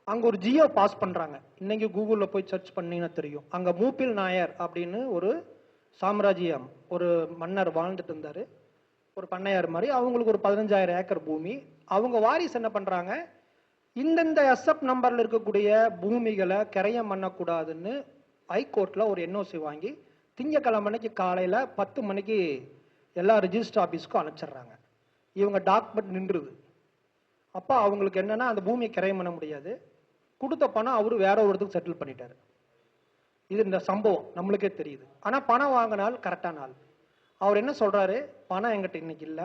அங்க ஒரு ஜியோ பாஸ் பண்றாங்க. இன்னைக்கு கூகுள்ல போய் சர்ச் பண்ணீங்கன்னா தெரியும். அங்க மூப்பில் நாயர் அப்படின்னு ஒரு சாம்ராஜ்யம், ஒரு மன்னர் வாழ்ந்துட்டு இருந்தாரு, ஒரு பண்ணையார் மாதிரி. அவங்களுக்கு ஒரு 15,000 ஏக்கர் பூமி. அவங்க வாரிசு என்ன பண்றாங்க, இந்தந்த எஸ்எப் நம்பர்ல இருக்கக்கூடிய பூமிகளை கரையம் பண்ணக்கூடாதுன்னு ஹைகோர்ட்ல ஒரு என்ஓசி வாங்கி திங்கக்கிழமைக்கு காலையில 10 மணிக்கு எல்லா ரிஜிஸ்டர் ஆபீஸ்க்கும் அனுப்பிச்சிடுறாங்க. இவங்க டாக்குமெண்ட் நின்றுது. அப்ப அவங்களுக்கு என்னன்னா, அந்த பூமியை கரையம் பண்ண முடியாது. கொடுத்த பணம் அவரு வேற ஒரு இடத்துக்கு செட்டில் பண்ணிட்டாரு. இது இந்த சம்பவம் நம்மளுக்கே தெரியுது. ஆனா பணம் வாங்கினால் கரெக்டான நாள். அவர் என்ன சொல்றாரு, பணம் என்கிட்ட இன்னைக்கு இல்ல,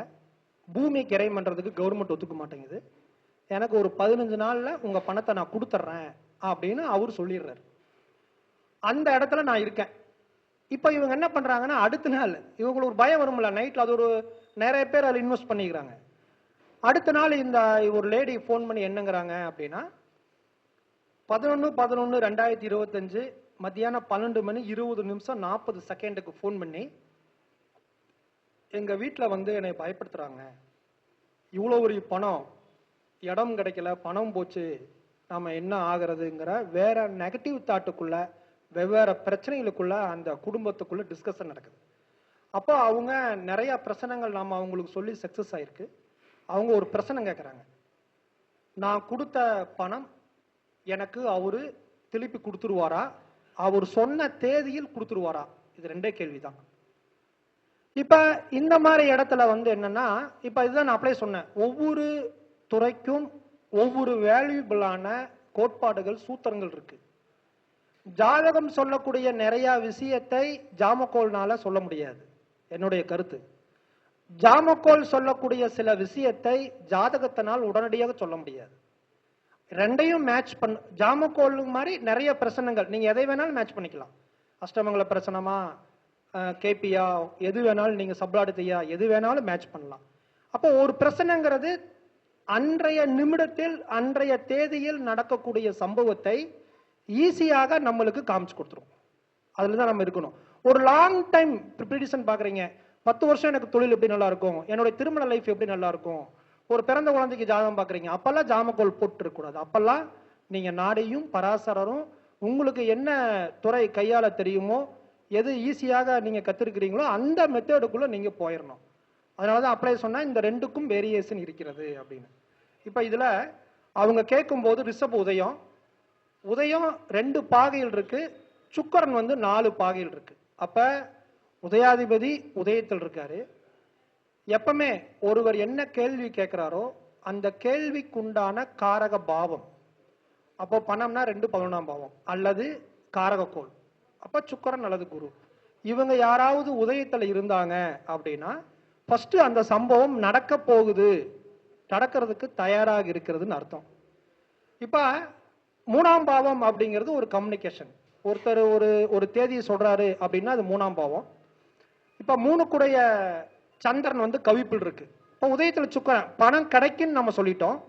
பூமியை கரையம் பண்றதுக்கு கவர்மெண்ட் ஒத்துக்க மாட்டேங்குது, எனக்கு ஒரு 15 நாள்ல உங்க பணத்தை நான் கொடுத்துட்றேன் அப்படின்னு அவர் சொல்லிடுறாரு. அந்த இடத்துல நான் இருக்கேன். இப்ப இவங்க என்ன பண்றாங்கன்னா, அடுத்த நாள் இவங்களுக்கு ஒரு பயம் வரும்ல, நைட்ல அது ஒரு நிறைய பேர் அதில் இன்வெஸ்ட் பண்ணிக்கிறாங்க. அடுத்த நாள் இந்த ஒரு லேடி போன் பண்ணி என்னங்கிறாங்க அப்படின்னா, 11/11/2025 மத்தியானம் 12:20:40 போன் பண்ணி, எங்க வீட்டுல வந்து என்னை பயப்படுத்துறாங்க, இவ்வளவு ஒரு பணம், இடம் கிடைக்கல, பணம் போச்சு, நாம என்ன ஆகிறதுங்கிற வேற நெகட்டிவ் தாட்டுக்குள்ள, வெவ்வேறு பிரச்சனைகளுக்குள்ள அந்த குடும்பத்துக்குள்ள டிஸ்கஷன் நடக்குது. அப்போ அவங்க நிறைய பிரச்சனைகள் நாம அவங்களுக்கு சொல்லி சக்சஸ் ஆயிருக்கு. அவங்க ஒரு பிரச்சனை கேட்கறாங்க, நான் கொடுத்த பணம் எனக்கு அவரு திருப்பி கொடுத்துருவாரா, அவர் சொன்ன தேதியில் கொடுத்துருவாரா? இது ரெண்டே கேள்விதான். இப்ப இந்த மாதிரி இடத்துல வந்து என்னன்னா, இப்ப இதுதான் நான் அப்ளை சொன்னேன், ஒவ்வொரு துறைக்கும் ஒவ்வொரு வேல்யூபிளான கோட்பாடுகள், சூத்திரங்கள் இருக்கு. ஜாதகம் சொல்லக்கூடிய நிறைய விஷயத்தை ஜாமக்கோல்னால சொல்ல முடியாது, என்னுடைய கருத்து. ஜாமக்கோல் சொல்லக்கூடிய சில விஷயத்தை ஜாதகத்தினால் உடனடியாக சொல்ல முடியாது. ரெண்டையும் மேட்ச் பண்ண, ஜாமக்கோல் மாதிரி நிறைய பிரச்சனைகள் நீங்க எதை வேணாலும் மேட்ச் பண்ணிக்கலாம். அஷ்டமங்கல பிரசனமா, கேபியா, எது வேணாலும் நீங்க சப்ளாடுத்தையா, எது வேணாலும் மேட்ச் பண்ணலாம். அப்போ ஒரு பிரச்சனைங்கிறது அன்றைய நிமிடத்தில் அன்றைய தேதியில் நடக்கக்கூடிய சம்பவத்தை ஈஸியாக நம்மளுக்கு காமிச்சு கொடுத்துரும். அதுலதான் நம்ம இருக்கணும். ஒரு லாங் டைம் ப்ரிப்பரேஷன் பாக்குறீங்க, 10 வருஷம் எனக்கு தொழில் எப்படி நல்லா இருக்கும், என்னுடைய திருமண லைஃப் எப்படி நல்லா இருக்கும், ஒரு பிறந்த குழந்தைக்கு ஜாதகம் பாக்குறீங்க, அப்பெல்லாம் ஜாமக்கோல் போட்டு இருக்க கூடாது. அப்பெல்லாம் நீங்க நாடியும் பராசரரும் உங்களுக்கு என்ன துறை கையாள தெரியுமோ, எது ஈஸியாக நீங்க கத்திருக்கிறீங்களோ அந்த மெத்தடுக்குள்ள நீங்க போயிடணும். அதனாலதான் அப்ளை சொன்னா இந்த ரெண்டுக்கும் வேரியேஷன் இருக்கிறது அப்படின்னு. இப்ப இதுல அவங்க கேட்கும் போது ரிஷப உதயம், உதயம் 2 பாகையில் இருக்கு, சுக்கரன் 4 பாகையில் இருக்கு. அப்ப உதயாதிபதி உதயத்தில் இருக்காரு. எப்பவுமே ஒருவர் என்ன கேள்வி கேட்கிறாரோ அந்த கேள்விக்குண்டான காரக பாவம், அப்போ பணம்னா 2 11ஆம் பாவம் அல்லது காரக கோள், அப்ப சுக்கரன் அல்லது குரு, இவங்க யாராவது உதயத்துல இருந்தாங்க அப்படின்னா ஃபர்ஸ்ட் அந்த சம்பவம் நடக்க போகுது, நடக்கிறதுக்கு தயாராக இருக்கிறதுன்னு அர்த்தம். இப்ப 3ஆம் பாவம் அப்படிங்கிறது ஒரு கம்யூனிகேஷன். ஒருத்தர் ஒரு தேதியை சொல்றாரு அப்படின்னா அது 3ஆம் பாவம். இப்ப 3 சந்திரன் கவிப்பில் இருக்கு. இப்ப உதயத்துல சுக்கரன், பணம் கிடைக்குன்னு நம்ம சொல்லிட்டோம்.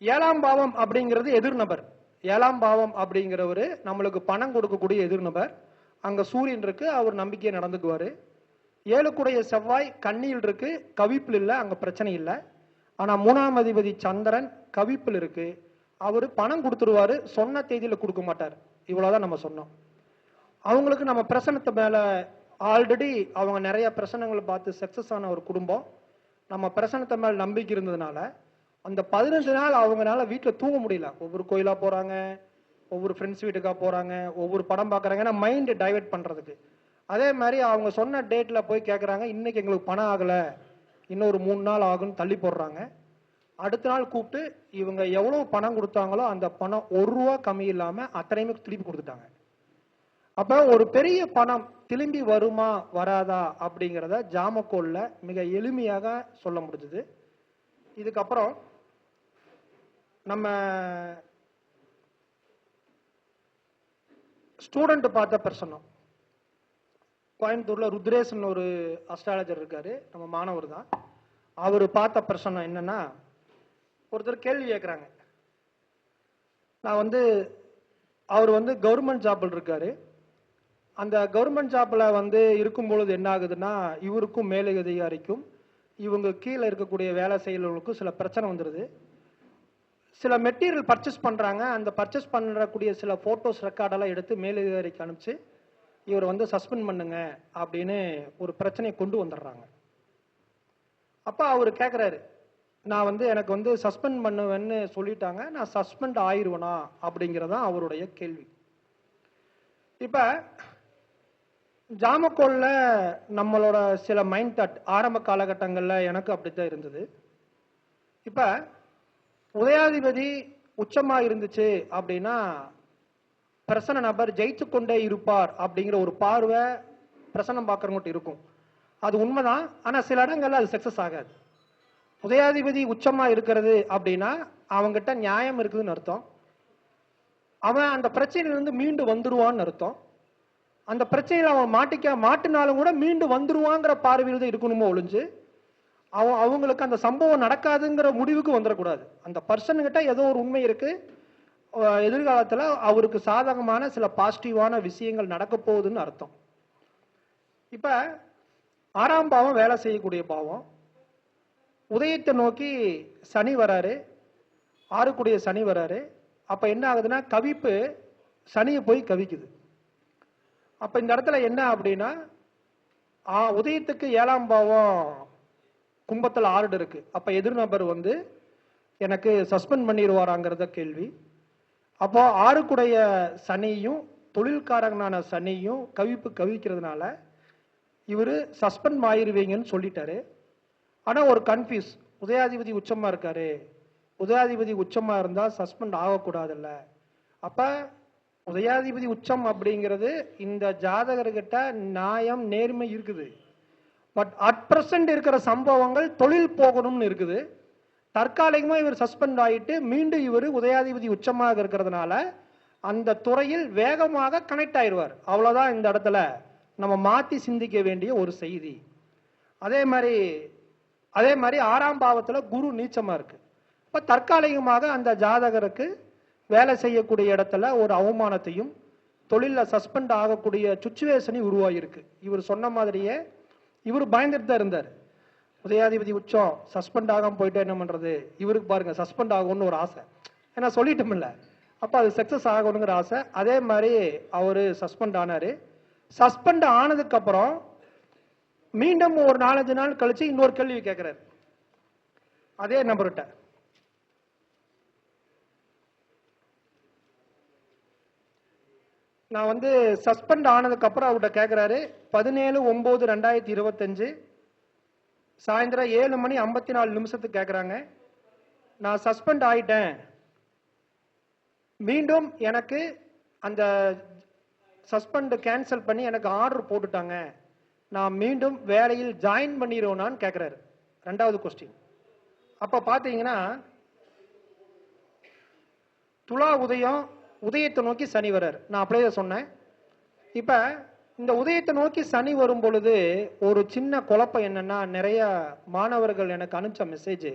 7ஆம் பாவம் அப்படிங்கிறது எதிர்நபர். 7ஆம் பாவம் அப்படிங்கிறவரு நம்மளுக்கு பணம் கொடுக்கக்கூடிய எதிர்நபர். அங்க சூரியன் இருக்கு, அவர் நம்பிக்கையை நடந்துக்குவாரு. 7 செவ்வாய் கன்னியில் இருக்கு, கவிப்பில் இல்ல, அங்க பிரச்சனை இல்லை. ஆனா 3ஆம் அதிபதி சந்திரன் கவிப்பில் இருக்கு, அவரு பணம் கொடுத்துருவாரு, சொன்ன தேதியில கொடுக்க மாட்டார். இவ்வளவுதான் நம்ம சொன்னோம். அவங்களுக்கு நம்ம பிரசனத்தை மேல ஆல்ரெடி அவங்க நிறைய பிரசனங்களை பார்த்து சக்சஸ் ஆன ஒரு குடும்பம். நம்ம பிரசனத்தை மேல நம்பிக்கை இருந்ததுனால அந்த 15 நாள் அவங்களால வீட்டுல தூங்க முடியல. ஒவ்வொரு கோயிலா போறாங்க, ஒவ்வொரு ஃப்ரெண்ட்ஸ் வீட்டுக்கா போறாங்க, ஒவ்வொரு படம் பாக்குறாங்க, மைண்ட் டைவர்ட் பண்றதுக்கு. அதே மாதிரி அவங்க சொன்ன டேட்ல போய் கேட்கறாங்க, இன்னைக்கு எங்களுக்கு பணம் ஆகல, இன்னொரு 3 நாள் ஆகும்னு தள்ளி போடுறாங்க. அடுத்த நாள் கூப்பிட்டு இவங்க எவ்வளவு பணம் கொடுத்தாங்களோ அந்த பணம் 1 ரூபா கம்மி இல்லாம அத்தனையுமே திருப்பி கொடுத்துட்டாங்க. அப்ப ஒரு பெரிய பணம் திரும்பி வருமா வராதா அப்படிங்கிறத ஜாமக்கோல்ல மிக எளிமையாக சொல்ல முடிஞ்சது. இதுக்கப்புறம் நம்ம ஸ்டூடெண்ட் பார்த்த பிரசனம், கோயம்புத்தூர்ல ருத்ரேசன் ஒரு அஸ்ட்ராலஜர் இருக்காரு, நம்ம மாணவர் தான். அவரு பார்த்த பிரசனம் என்னன்னா, ஒருத்தர் கேள்வி கேட்கிறாங்க. நான் அவர் கவர்மெண்ட் ஜாப்ல இருக்காரு. அந்த கவர்மெண்ட் ஜாப்ல இருக்கும் பொழுது என்ன ஆகுதுன்னா, இவருக்கும் மேலே அதிகாரிக்கும் இவங்க கீழே இருக்கக்கூடிய வேலை செய்யறவங்களுக்கும் சில பிரச்சனை வந்துருது. சில மெட்டீரியல் பர்ச்சேஸ் பண்றாங்க, அந்த பர்ச்சேஸ் பண்ணக்கூடிய சில போட்டோஸ் ரெக்கார்டெல்லாம் எடுத்து மேலதிகாரிக்கு அனுப்பிச்சு இவர் சஸ்பெண்ட் பண்ணுங்க அப்படின்னு ஒரு பிரச்சனையை கொண்டு வந்துடுறாங்க. அப்ப அவரு கேட்கிறாரு, நான் எனக்கு சஸ்பெண்ட் பண்ணுவேன்னு சொல்லிட்டாங்க, நான் சஸ்பெண்ட் ஆயிருவனா அப்படிங்கறதான் அவருடைய கேள்வி. இப்ப ஜாமக்கோல்ல நம்மளோட சில மைண்ட் தாட் ஆரம்ப காலகட்டங்கள்ல எனக்கு அப்படித்தான் இருந்தது. இப்ப உதயாதிபதி உச்சமா இருந்துச்சு அப்படின்னா பிரசன்ன நபர் ஜெயித்து கொண்டே இருப்பார் அப்படிங்கிற ஒரு பார்வை பிரசன்னம் பார்க்கறவங்க இருக்கும். அது உண்மைதான். ஆனா சில இடங்கள்ல அது சக்சஸ் ஆகாது. உதயாதிபதி உச்சமா இருக்கிறது அப்படின்னா அவங்கிட்ட நியாயம் இருக்குதுன்னு அர்த்தம். அவன் அந்த பிரச்சனையிலிருந்து மீண்டு வந்துருவான்னு அர்த்தம். அந்த பிரச்சனையில அவன் மாட்டினாலும் கூட மீண்டு வந்துருவாங்கிற பார்வையில் தான் இருக்கணுமோ ஒழிஞ்சு அவங்களுக்கு அந்த சம்பவம் நடக்காதுங்கிற முடிவுக்கு வந்துடக்கூடாது. அந்த பர்சன் கிட்ட ஏதோ ஒரு உண்மை இருக்கு, எதிர்காலத்துல அவருக்கு சாதகமான சில பாசிட்டிவான விஷயங்கள் நடக்க போகுதுன்னு அர்த்தம். இப்ப 6ஆம் பாவம் வேலை செய்யக்கூடிய பாவம். உதயத்தை நோக்கி சனி வராரு, 6 சனி வராரு. அப்ப என்ன ஆகுதுன்னா கவிப்பு சனியை போய் கவிக்குது. அப்ப இந்த இடத்துல என்ன அப்படின்னா, உதயத்துக்கு 7ஆம் பாவம் கும்பத்தில் 6 இருக்கு. அப்ப எதிர்நபர் எனக்கு சஸ்பெண்ட் பண்ணிடுவாராங்கிறத கேள்வி. அப்போ 6 சனியும் தொழில்காரங்கனான சனியும் கவிக்கிறதுனால இவரு சஸ்பெண்ட் ஆயிருவீங்கன்னு சொல்லிட்டாரு. ஆனா ஒரு கன்ஃபியூஸ், உதயாதிபதி உச்சமா இருக்காரு, உதயாதிபதி உச்சமா இருந்தா சஸ்பெண்ட் ஆகக்கூடாதுல்ல. அப்ப உதயாதிபதி உச்சம் அப்படிங்கிறது இந்த ஜாதகர்கிட்ட நியாயம் நேர்மை இருக்குது. பட் அட் பிரசன்ட் இருக்கிற சம்பவங்கள் தொழில் போகணும்னு இருக்குது. தற்காலிகமா இவர் சஸ்பெண்ட் ஆயிட்டு மீண்டும் இவர் உதயாதிபதி உச்சமாக இருக்கிறதுனால அந்த துறையில் வேகமாக கனெக்ட் ஆயிடுவார். அவ்வளவுதான் இந்த இடத்துல நம்ம மாத்தி சிந்திக்க வேண்டிய ஒரு செய்தி. அதே மாதிரி 6ஆம் பாவத்துல குரு நீச்சமா இருக்கு. இப்ப தற்காலிகமாக அந்த ஜாதகருக்கு வேலை செய்யக்கூடிய இடத்துல ஒரு அவமானத்தையும் தொழில சஸ்பெண்ட் ஆகக்கூடிய சுச்சுவேஷனை உருவாகிருக்கு. இவர் சொன்ன மாதிரியே இவர் பயந்துட்டு தான் இருந்தார். உதயாதிபதி உச்சம் சஸ்பெண்ட் ஆகாம போயிட்டு என்ன பண்றது, இவருக்கு பாருங்க சஸ்பெண்ட் ஆகணும்னு ஒரு ஆசை, ஏன்னா சொல்லிட்டோம் இல்ல, அப்ப அது சக்சஸ் ஆகணுங்கிற ஆசை. அதே மாதிரி அவரு சஸ்பெண்ட் ஆனாரு. சஸ்பெண்ட் ஆனதுக்கு அப்புறம் மீண்டும் ஒரு 4-5 நாள் கழிச்சு இன்னொரு கேள்வி கேட்கிறாரு அதே நபர்கிட்ட. நான் வந்து சஸ்பெண்ட் ஆனதுக்கு அப்புறம் அவர்கிட்ட கேட்கிறாரு 17/9/2025 சாயந்தரம் 7:54 கேட்கிறாங்க. நான் சஸ்பெண்ட் ஆயிட்டேன், மீண்டும் எனக்கு அந்த சஸ்பெண்ட் கேன்சல் பண்ணி எனக்கு ஆர்டர் போட்டுட்டாங்க, நான் மீண்டும் வேலையில் ஜாயின் பண்ணிடுவேனான்னு கேட்கிறாரு. 2வது கொஸ்டின். அப்ப பாத்தீங்கன்னா துலா உதயம், உதயத்தை நோக்கி சனி வர்றார். நான் அப்படியே சொன்னேன். இப்ப இந்த உதயத்தை நோக்கி சனி வரும் பொழுது ஒரு சின்ன குழப்பம் என்னன்னா, நிறைய மாணவர்கள் எனக்கு அனுப்பிச்ச மெசேஜ்,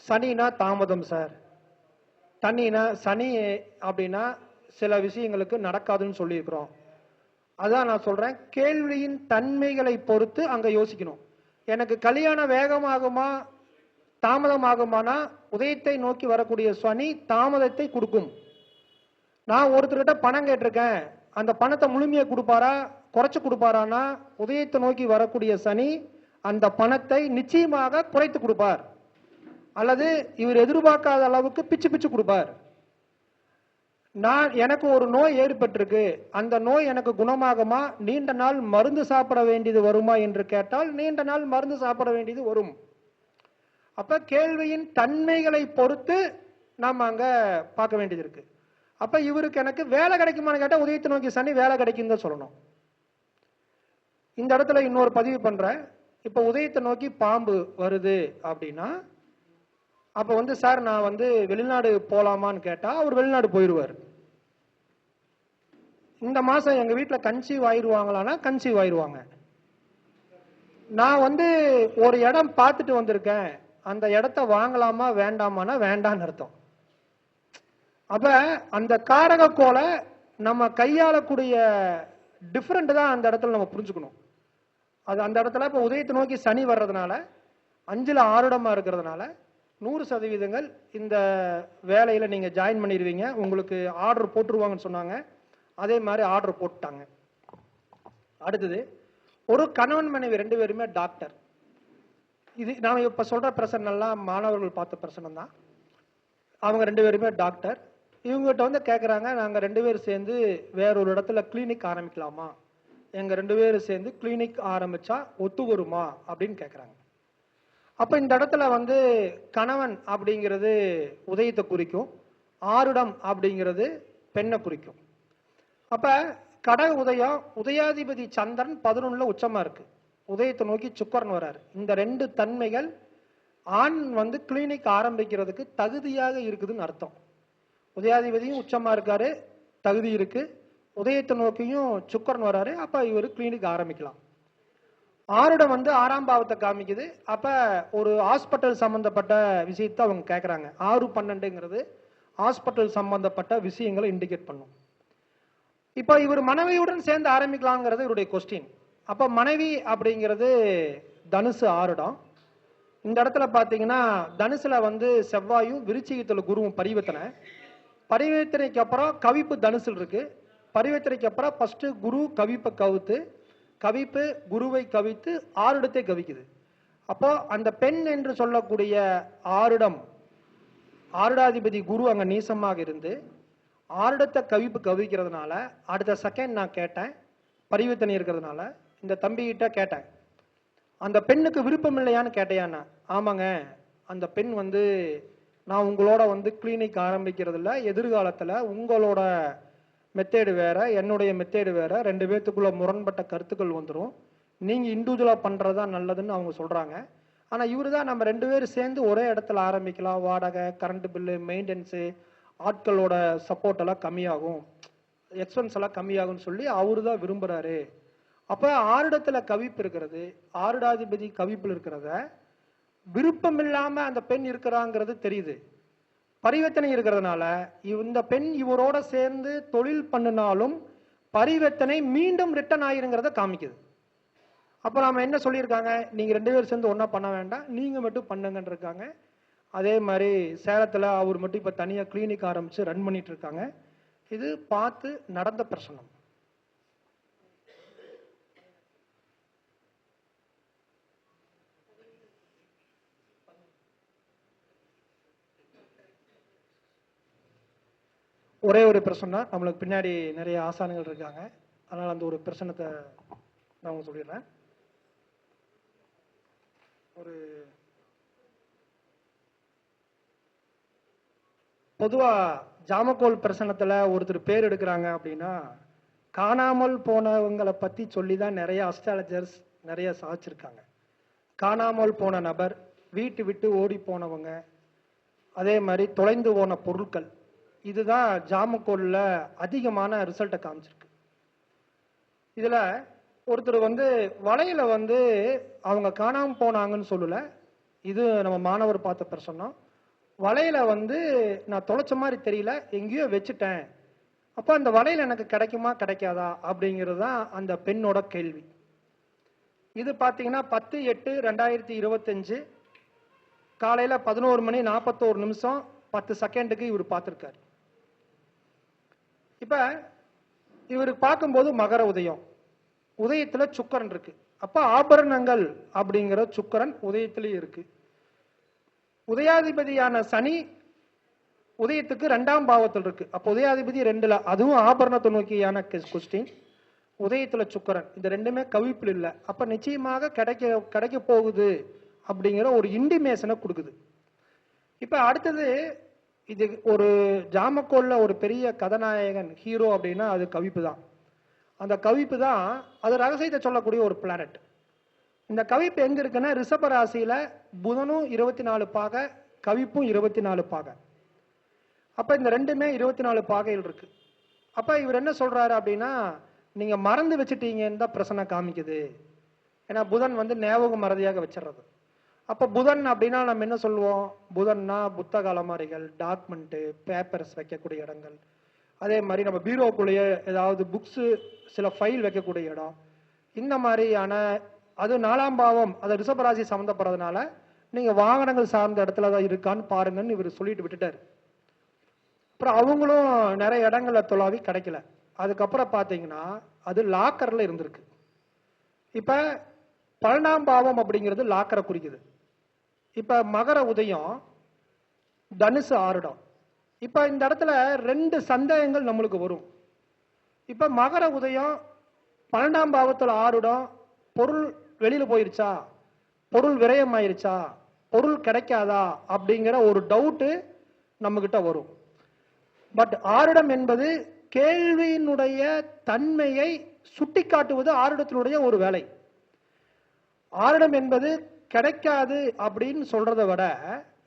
சனினா தாமதம் சார், சனி அப்படின்னா சில விஷயங்களுக்கு நடக்காதுன்னு சொல்லியிருக்கிறோம். அதான் நான் சொல்றேன், கேள்வியின் தன்மைகளை பொறுத்து அங்க யோசிக்கணும். எனக்கு கல்யாணம் வேகமாகுமா தாமதமாகுமானா உதயத்தை நோக்கி வரக்கூடிய சனி தாமதத்தை கொடுக்கும். நான் ஒருத்தர்கிட்ட பணம் கேட்டிருக்கேன், அந்த பணத்தை முழுமையா கொடுப்பாரா குறைச்சு கொடுப்பாரானா உதயத்தை நோக்கி வரக்கூடிய சனி அந்த பணத்தை நிச்சயமாக குறைத்து கொடுப்பார், அல்லது இவர் எதிர்பார்க்காத அளவுக்கு பிச்சு பிச்சு கொடுப்பார். எனக்கு ஒரு நோய் ஏற்பட்டிருக்கு, அந்த நோய் எனக்கு குணமாகுமா, நீண்ட நாள் மருந்து சாப்பிட வேண்டியது வருமா என்று கேட்டால் நீண்ட நாள் மருந்து சாப்பிட வேண்டியது வரும். அப்ப கேள்வியின் தன்மைகளை பொறுத்து நாம் அங்க பார்க்க வேண்டியது இருக்கு. அப்ப இவருக்கு எனக்கு வேலை கிடைக்குமான்னு கேட்டா உதயத்தை நோக்கி சனி வேலை கிடைக்கும் தான் சொல்லணும். இந்த இடத்துல இன்னொரு பதிவு பண்றேன். இப்ப உதயத்தை நோக்கி பாம்பு வருது அப்படின்னா அப்ப வந்து சார் நான் வந்து வெளிநாடு போலாமான்னு கேட்டா அவர் வெளிநாடு போயிடுவார். இந்த மாசம் எங்க வீட்டுல கன்சீவ் ஆயிடுவாங்களான்னா கன்சீவ் ஆயிடுவாங்க. நான் வந்து ஒரு இடம் பார்த்துட்டு வந்திருக்கேன், அந்த இடத்த வாங்கலாமா வேண்டாமான்னா வேண்டான்னு அர்த்தம். அப்ப அந்த காரக கோளை நம்ம கையாளக்கூடிய டிஃபரெண்ட் தான் அந்த இடத்துல நம்ம புரிஞ்சுக்கணும். அது அந்த இடத்துல இப்ப உதயத்தை நோக்கி சனி வர்றதுனால 5ல் 6 இடமா இருக்கிறதுனால 100% இந்த வேலையில நீங்க ஜாயின் பண்ணிடுவீங்க, உங்களுக்கு ஆர்டர் போட்டுருவாங்கன்னு சொன்னாங்க. அதே மாதிரி ஆர்டர் போட்டுட்டாங்க. அடுத்தது ஒரு கணவன் மனைவி 2 பேருமே டாக்டர். இது நாம இப்ப சொல்ற பிரச்சனை எல்லாம் மாணவர்கள் பார்த்த பிரச்சனை தான். அவங்க 2 பேருமே டாக்டர். இவங்ககிட்ட வந்து கேட்கறாங்க, நாங்க 2 பேரும் சேர்ந்து வேறொரு இடத்துல கிளினிக் ஆரம்பிக்கலாமா, எங்க 2 பேரும் சேர்ந்து கிளினிக் ஆரம்பிச்சா ஒத்து வருமா அப்படின்னு கேட்கறாங்க. அப்ப இந்த இடத்துல வந்து கணவன் அப்படிங்கிறது உதயத்தை குறிக்கும், ஆருடம் அப்படிங்கிறது பெண்ணை குறிக்கும். அப்ப கடக உதயம், உதயாதிபதி சந்திரன் 11ல உச்சமா இருக்கு, உதயத்தை நோக்கி சுக்கிரன் வராரு. இந்த 2 தன்மைகள் ஆண் வந்து கிளினிக் ஆரம்பிக்கிறதுக்கு தகுதியாக இருக்குதுன்னு அர்த்தம். உதயாதிபதியும் உச்சமா இருக்காரு, தகுதி இருக்கு, உதயத்தை நோக்கியும் சுக்கிரன் வராரு, அப்ப இவர் கிளினிக் ஆரம்பிக்கலாம். ஆருடம் வந்து 6ஆம் பாவத்தை காமிக்குது. அப்ப ஒரு ஹாஸ்பிட்டல் சம்பந்தப்பட்ட விஷயத்தை அவங்க கேட்கறாங்க. 6-12ங்கிறது ஹாஸ்பிட்டல் சம்பந்தப்பட்ட விஷயங்களை இண்டிகேட் பண்ணும். இப்ப இவர் மனைவியுடன் சேர்ந்து ஆரம்பிக்கலாங்கிறது இவருடைய கொஸ்டின். அப்ப மனைவி அப்படிங்கிறது தனுசு ஆருடம். இந்த இடத்துல பாத்தீங்கன்னா தனுசுல வந்து செவ்வாயும் விருச்சிகத்துல குருவும் பரிவர்த்தனைக்கு அப்புறம் கவிப்பு தனுசில் இருக்கு. பரிவர்த்தனைக்கு அப்புறம் ஃபர்ஸ்ட் குரு கவிப்பை கவுத்து, கவிப்பு குருவை கவித்து ஆருடத்தை கவிக்குது. அப்போ அந்த பெண் என்று சொல்லக்கூடிய ஆருடாதிபதி குரு அங்க நீசமாக இருந்து ஆருடத்தை கவிப்பு கவிக்கிறதுனால அடுத்த செகண்ட் நான் கேட்டேன், பரிவர்த்தனை இருக்கிறதுனால இந்த தம்பி கிட்ட கேட்டேன், அந்த பெண்ணுக்கு விருப்பம் இல்லையான்னு கேட்டையான்னா, ஆமாங்க அந்த பெண் வந்து நான் உங்களோட வந்து கிளினிக் ஆரம்பிக்கிறது இல்லை, எதிர்காலத்துல உங்களோட மெத்தேடு வேற என்னுடைய மெத்தேடு வேற, 2 பேர்த்துக்குள்ள முரண்பட்ட கருத்துக்கள் வந்துடும், நீங்க இண்டிவிஜுவலா பண்றதா நல்லதுன்னு அவங்க சொல்றாங்க. ஆனா இவரு தான் நம்ம 2 பேரும் சேர்ந்து ஒரே இடத்துல ஆரம்பிக்கலாம், வாடகை கரண்ட் பில்லு மெயின்டெனன்ஸு ஆட்களோட சப்போர்ட் எல்லாம் கம்மியாகும், எக்ஸ்பென்ஸ் எல்லாம் கம்மியாகும்னு சொல்லி அவரு தான் விரும்புறாரு. அப்ப ஆருடத்துல கவிப்பு இருக்கிறது, ஆருடாதிபதி கவிப்பில் இருக்கிறத விருப்பம் இல்லாம அந்த பெண் இருக்கிறாங்கிறது தெரியுது. பரிவர்த்தனை இருக்கிறதுனால இந்த பெண் இவரோட சேர்ந்து தொழில் பண்ணினாலும் பரிவர்த்தனை மீண்டும் ரிட்டர்ன் ஆயிருங்கிறத காமிக்குது. அப்ப நாம என்ன சொல்லியிருக்காங்க, நீங்க 2 பேரும் சேர்ந்து ஒன்னா பண்ண வேண்டாம், நீங்க மட்டும் பண்ணுங்கன்னு இருக்காங்க. அதே மாதிரி சேலத்துல அவர் மட்டும் இப்ப தனியா கிளினிக் ஆரம்பிச்சு ரன் பண்ணிட்டு இருக்காங்க. இது பார்த்து நடந்த பிரச்சனை. ஒரே ஒரு பிரச்சனை, நம்மளுக்கு பின்னாடி நிறைய ஆசான்கள் இருக்காங்க, அதனால அந்த ஒரு பிரச்சனத்தை நான் உங்களுக்கு சொல்லிடுறேன். ஒரு பொதுவா ஜாமக்கோல் பிரசனத்துல ஒருத்தர் பேர் எடுக்கிறாங்க அப்படின்னா காணாமல் போனவங்களை பத்தி சொல்லிதான் நிறைய அஸ்ட்ராலஜர்ஸ் நிறைய சாதிச்சிருக்காங்க. காணாமல் போன நபர், வீட்டு விட்டு ஓடி போனவங்க, அதே மாதிரி தொலைந்து போன பொருட்கள், இதுதான் ஜாமக்கோல்ல அதிகமான ரிசல்ட்டை காமிச்சிருக்கு. இதுல ஒருத்தர் வலையில அவங்க காணாம போனாங்கன்னு சொல்லல, இது நம்ம மாணவர் பார்த்த பிரச்சனை. வலையில நான் தொலைச்ச மாதிரி தெரியல, எங்கேயோ வச்சுட்டேன், அப்ப அந்த வலையில எனக்கு கிடைக்குமா கிடைக்காதா அப்படிங்கிறது தான் அந்த பெண்ணோட கேள்வி. இது பாத்தீங்கன்னா 10/8/2025 காலையில 11:41 10 இவர் பார்த்திருக்காரு. இப்ப இவரு பார்க்கும்போது மகர உதயம், உதயத்துல சுக்கரன் இருக்கு. அப்ப ஆபரணங்கள் அப்படிங்கிற சுக்கரன் உதயத்திலே இருக்கு. உதயாதிபதியான சனி உதயத்துக்கு 2ஆம் பாவத்தில் இருக்கு. அப்ப உதயாதிபதி 2ல, அதுவும் ஆபரணத்தை நோக்கியான கொஸ்டின். உதயத்துல சுக்கரன், இந்த ரெண்டுமே கவிப்பில் இல்லை. அப்ப நிச்சயமாக கிடைக்க போகுது அப்படிங்கிற ஒரு இன்டிமேஷனை கொடுக்குது. இப்ப அடுத்தது, இது ஒரு ஜாமக்கோல்ல ஒரு பெரிய கதாநாயகன் ஹீரோ அப்படின்னா அது கவிப்பு தான். அந்த கவிப்பு தான் அது ரகசியத்தை சொல்லக்கூடிய ஒரு பிளானட். இந்த கவிப்பு எங்க இருக்குன்னா ரிஷப ராசியில புதனும் 24 பாகை, கவிப்பும் 24 பாகை. அப்ப இந்த ரெண்டுமே 24 பாகையில் இருக்கு. அப்ப இவர் என்ன சொல்றாரு அப்படின்னா, நீங்க மறந்து வச்சுட்டீங்கன்னு தான் பிரச்சனை காமிக்குது. ஏன்னா புதன் ஞாபக மறதியாக வச்சிடறது. அப்ப புதன் அப்படின்னா நம்ம என்ன சொல்லுவோம், புதன்னா புத்தக அலமாரிகள், டாக்குமெண்ட், பேப்பர்ஸ் வைக்கக்கூடிய இடங்கள், அதே மாதிரி நம்ம பீரோக்குள்ளேயே ஏதாவது புக்ஸ், சில ஃபைல் வைக்கக்கூடிய இடம், இந்த மாதிரியான, அது 4ஆம் பாவம், அது ரிஷபராசி சம்மந்தப்படுறதுனால நீங்க வாகனங்கள் சார்ந்த இடத்துல தான் இருக்கான்னு பாருங்கன்னு இவர் சொல்லிட்டு விட்டுட்டாரு. அப்புறம் அவங்களும் நிறைய இடங்கள்ல தொலாவி கிடைக்கல. அதுக்கப்புறம் பாத்தீங்கன்னா அது லாக்கர்ல இருந்திருக்கு. இப்ப 12ஆம் பாவம் அப்படிங்கிறது லாக்கரை குறிக்குது. இப்ப மகர உதயம், தனுசு ஆருடம். இப்ப இந்த இடத்துல 2 சந்தேகங்கள் நம்மளுக்கு வரும். இப்ப மகர உதயம் 12ஆம் பாவத்துல ஆருடம், பொருள் வெளியில போயிருச்சா, பொருள் விரயம் ஆயிருச்சா, பொருள் கிடைக்காதா அப்படிங்கிற ஒரு டவுட் நம்ம கிட்ட வரும். பட் ஆருடம் என்பது கேள்வியினுடைய தன்மையை சுட்டி காட்டுவது ஆருடத்தினுடைய ஒரு வேலை. ஆருடம் என்பது கிடைக்காது அப்படின்னு சொல்றதை விட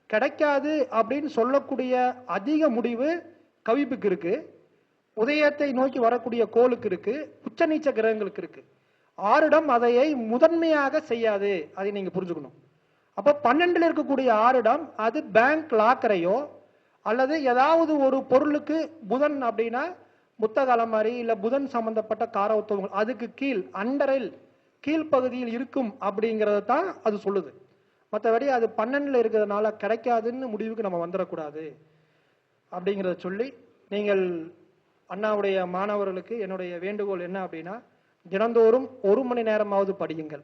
கிடைக்காது அப்படின்னு சொல்லக்கூடிய அதிக முடிவு கவிப்புக்கு இருக்கு, உதயத்தை நோக்கி வரக்கூடிய கோளுக்கு இருக்கு, உச்ச நீச்ச கிரகங்களுக்கு இருக்கு. ஆருடம் அதையை முதன்மையாக செய்யாது, அதை நீங்க புரிஞ்சுக்கணும். அப்ப 12ல் இருக்கக்கூடிய ஆருடம் அது பேங்க் லாக்கரையோ அல்லது ஏதாவது ஒரு பொருளுக்கு, புதன் அப்படின்னா புத்தக அலமாரி இல்ல புதன் சம்பந்தப்பட்ட காரவத்துவங்கள், அதுக்கு கீழ் அண்டரில் கீழ்ப்பகுதியில் இருக்கும் அப்படிங்கறத தான் அது சொல்லுது. மற்றபடி அது 12ல் இருக்கிறதுனால கிடைக்காதுன்னு முடிவுக்கு நம்ம வந்துடக்கூடாது அப்படிங்கிறத சொல்லி, நீங்கள் அண்ணாவுடைய மாணவர்களுக்கு என்னுடைய வேண்டுகோள் என்ன அப்படின்னா, தினந்தோறும் 1 மணி நேரமாவது படியுங்கள்.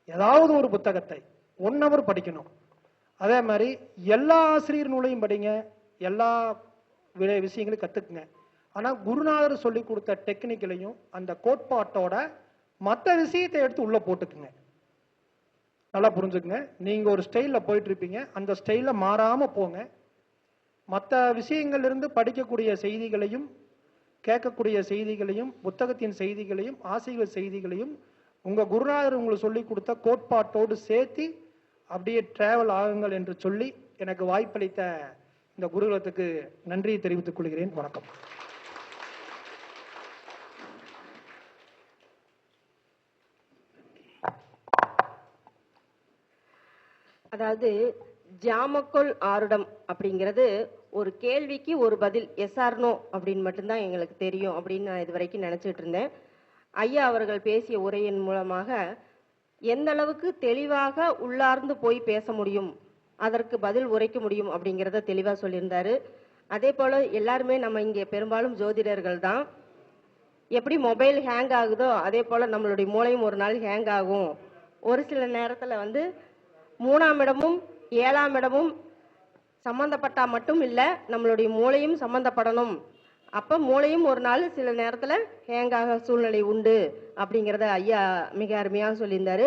ஏதாவது ஒரு புத்தகத்தை 1 hour படிக்கணும். அதே மாதிரி எல்லா ஆசிரியர் நூலையும் படிங்க, எல்லா விஷயங்களையும் கத்துக்குங்க. ஆனா குருநாதர் சொல்லி கொடுத்த டெக்னிக்கலையும் அந்த கோட்பாட்டோட மற்ற விஷயத்தை எடுத்து உள்ள போட்டுக்குங்க. நல்லா புரிஞ்சுக்குங்க. நீங்க ஒரு ஸ்டைல்ல போயிட்டு இருப்பீங்க, அந்த ஸ்டைல்ல மாறாம போங்க. மற்ற விஷயங்கள்ல இருந்து படிக்கக்கூடிய செய்திகளையும், கேட்கக்கூடிய செய்திகளையும், புத்தகத்தின் செய்திகளையும், ஆசிரியர் செய்திகளையும் உங்க குருநாதர் உங்களுக்கு சொல்லி கொடுத்த கோட்பாட்டோடு சேர்த்து அப்படியே டிராவல் ஆகுங்கள் என்று சொல்லி எனக்கு வாய்ப்பளித்த இந்த குருகுலத்துக்கு நன்றி தெரிவித்துக் கொள்கிறேன். வணக்கம். அதாவது ஜாமக்கோல் ஆருடம் அப்படிங்கிறது ஒரு கேள்விக்கு ஒரு பதில், எஸ் ஆர் நோ அப்படின்னு மட்டும்தான் எங்களுக்கு தெரியும் அப்படின்னு நான் இது வரைக்கும் நினைச்சிட்டு இருந்தேன். ஐயா அவர்கள் பேசிய உரையின் மூலமாக எந்த அளவுக்கு தெளிவாக உள்ளார்ந்து போய் பேச முடியும், அதற்கு பதில் உரைக்க முடியும் அப்படிங்கிறத தெளிவா சொல்லியிருந்தாரு. அதே போல எல்லாருமே நம்ம இங்கே பெரும்பாலும் ஜோதிடர்கள் தான். எப்படி மொபைல் ஹேங் ஆகுதோ அதே போல நம்மளுடைய மூளையும் ஒரு நாள் ஹேங் ஆகும். ஒரு சில நேரத்துல வந்து 3ஆம் இடமும் 7ஆம் இடமும் சம்பந்தப்பட்டா மட்டும் இல்ல, நம்மளுடைய மூளையும் சம்பந்தப்படணும். அப்ப மூளையும் ஒரு நாள் சில நேரத்துல ஹேங் ஆக சூழ்நிலை உண்டு அப்படிங்கிறத ஐயா மிக அருமையாக சொல்லியிருந்தாரு.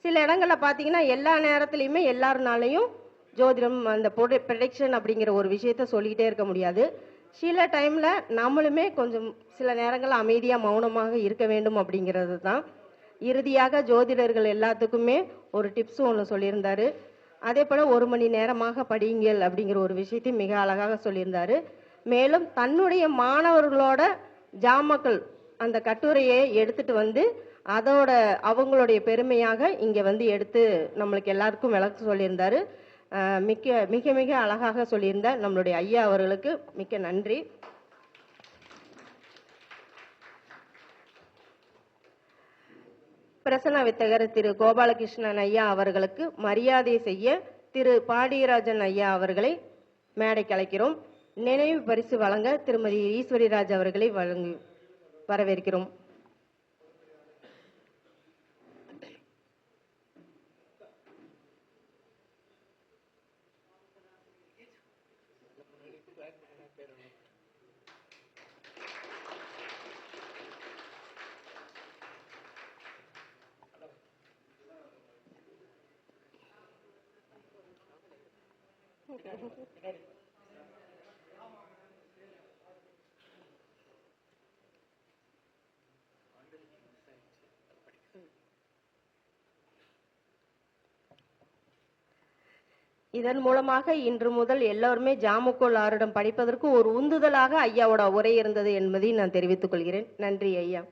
சில இடங்கள்ல பாத்தீங்கன்னா எல்லா நேரத்திலையுமே எல்லாருனாலையும் ஜோதிடம் அந்த ப்ரொடெக்ஷன் அப்படிங்கிற ஒரு விஷயத்த சொல்லிக்கிட்டே இருக்க முடியாது. சில டைம்ல நம்மளுமே கொஞ்சம் சில நேரங்கள் அமைதியா மௌனமாக இருக்க வேண்டும் அப்படிங்கிறது தான். இறுதியாக ஜோதிடர்கள் எல்லாத்துக்குமே ஒரு டிப்ஸ் ஒன்று சொல்லியிருந்தாரு. அதே போல 1 மணி நேரமாக படியுங்கள் அப்படிங்கிற ஒரு விஷயத்தையும் மிக அழகாக சொல்லியிருந்தாரு. மேலும் தன்னுடைய மாணவர்களோட ஜாமக்கள் அந்த கட்டுரையை எடுத்துட்டு வந்து அதோட அவங்களுடைய பெருமையாக இங்க வந்து எடுத்து நம்மளுக்கு எல்லாருக்கும் விளக்கு சொல்லியிருந்தாரு. மிக மிக அழகாக சொல்லியிருந்த நம்மளுடைய ஐயா அவர்களுக்கு மிக்க நன்றி. பிரசன்ன வித்தகர் திரு கோபாலகிருஷ்ணன் ஐயா அவர்களுக்கு மரியாதை செய்ய திரு பாண்டியராஜன் ஐயா அவர்களை மேடைக்கு அழைக்கிறோம். நினைவு பரிசு வழங்க திருமதி ஈஸ்வரிராஜ் அவர்களை வரவேற்கிறோம். இதன் மூலமாக இன்று முதல் எல்லோருமே ஜாமக்கோல் ஆருடம் படிப்பதற்கு ஒரு உந்துதலாக ஐயாவோட உரை இருந்தது என்பதை நான் தெரிவித்துக் கொள்கிறேன். நன்றி ஐயா.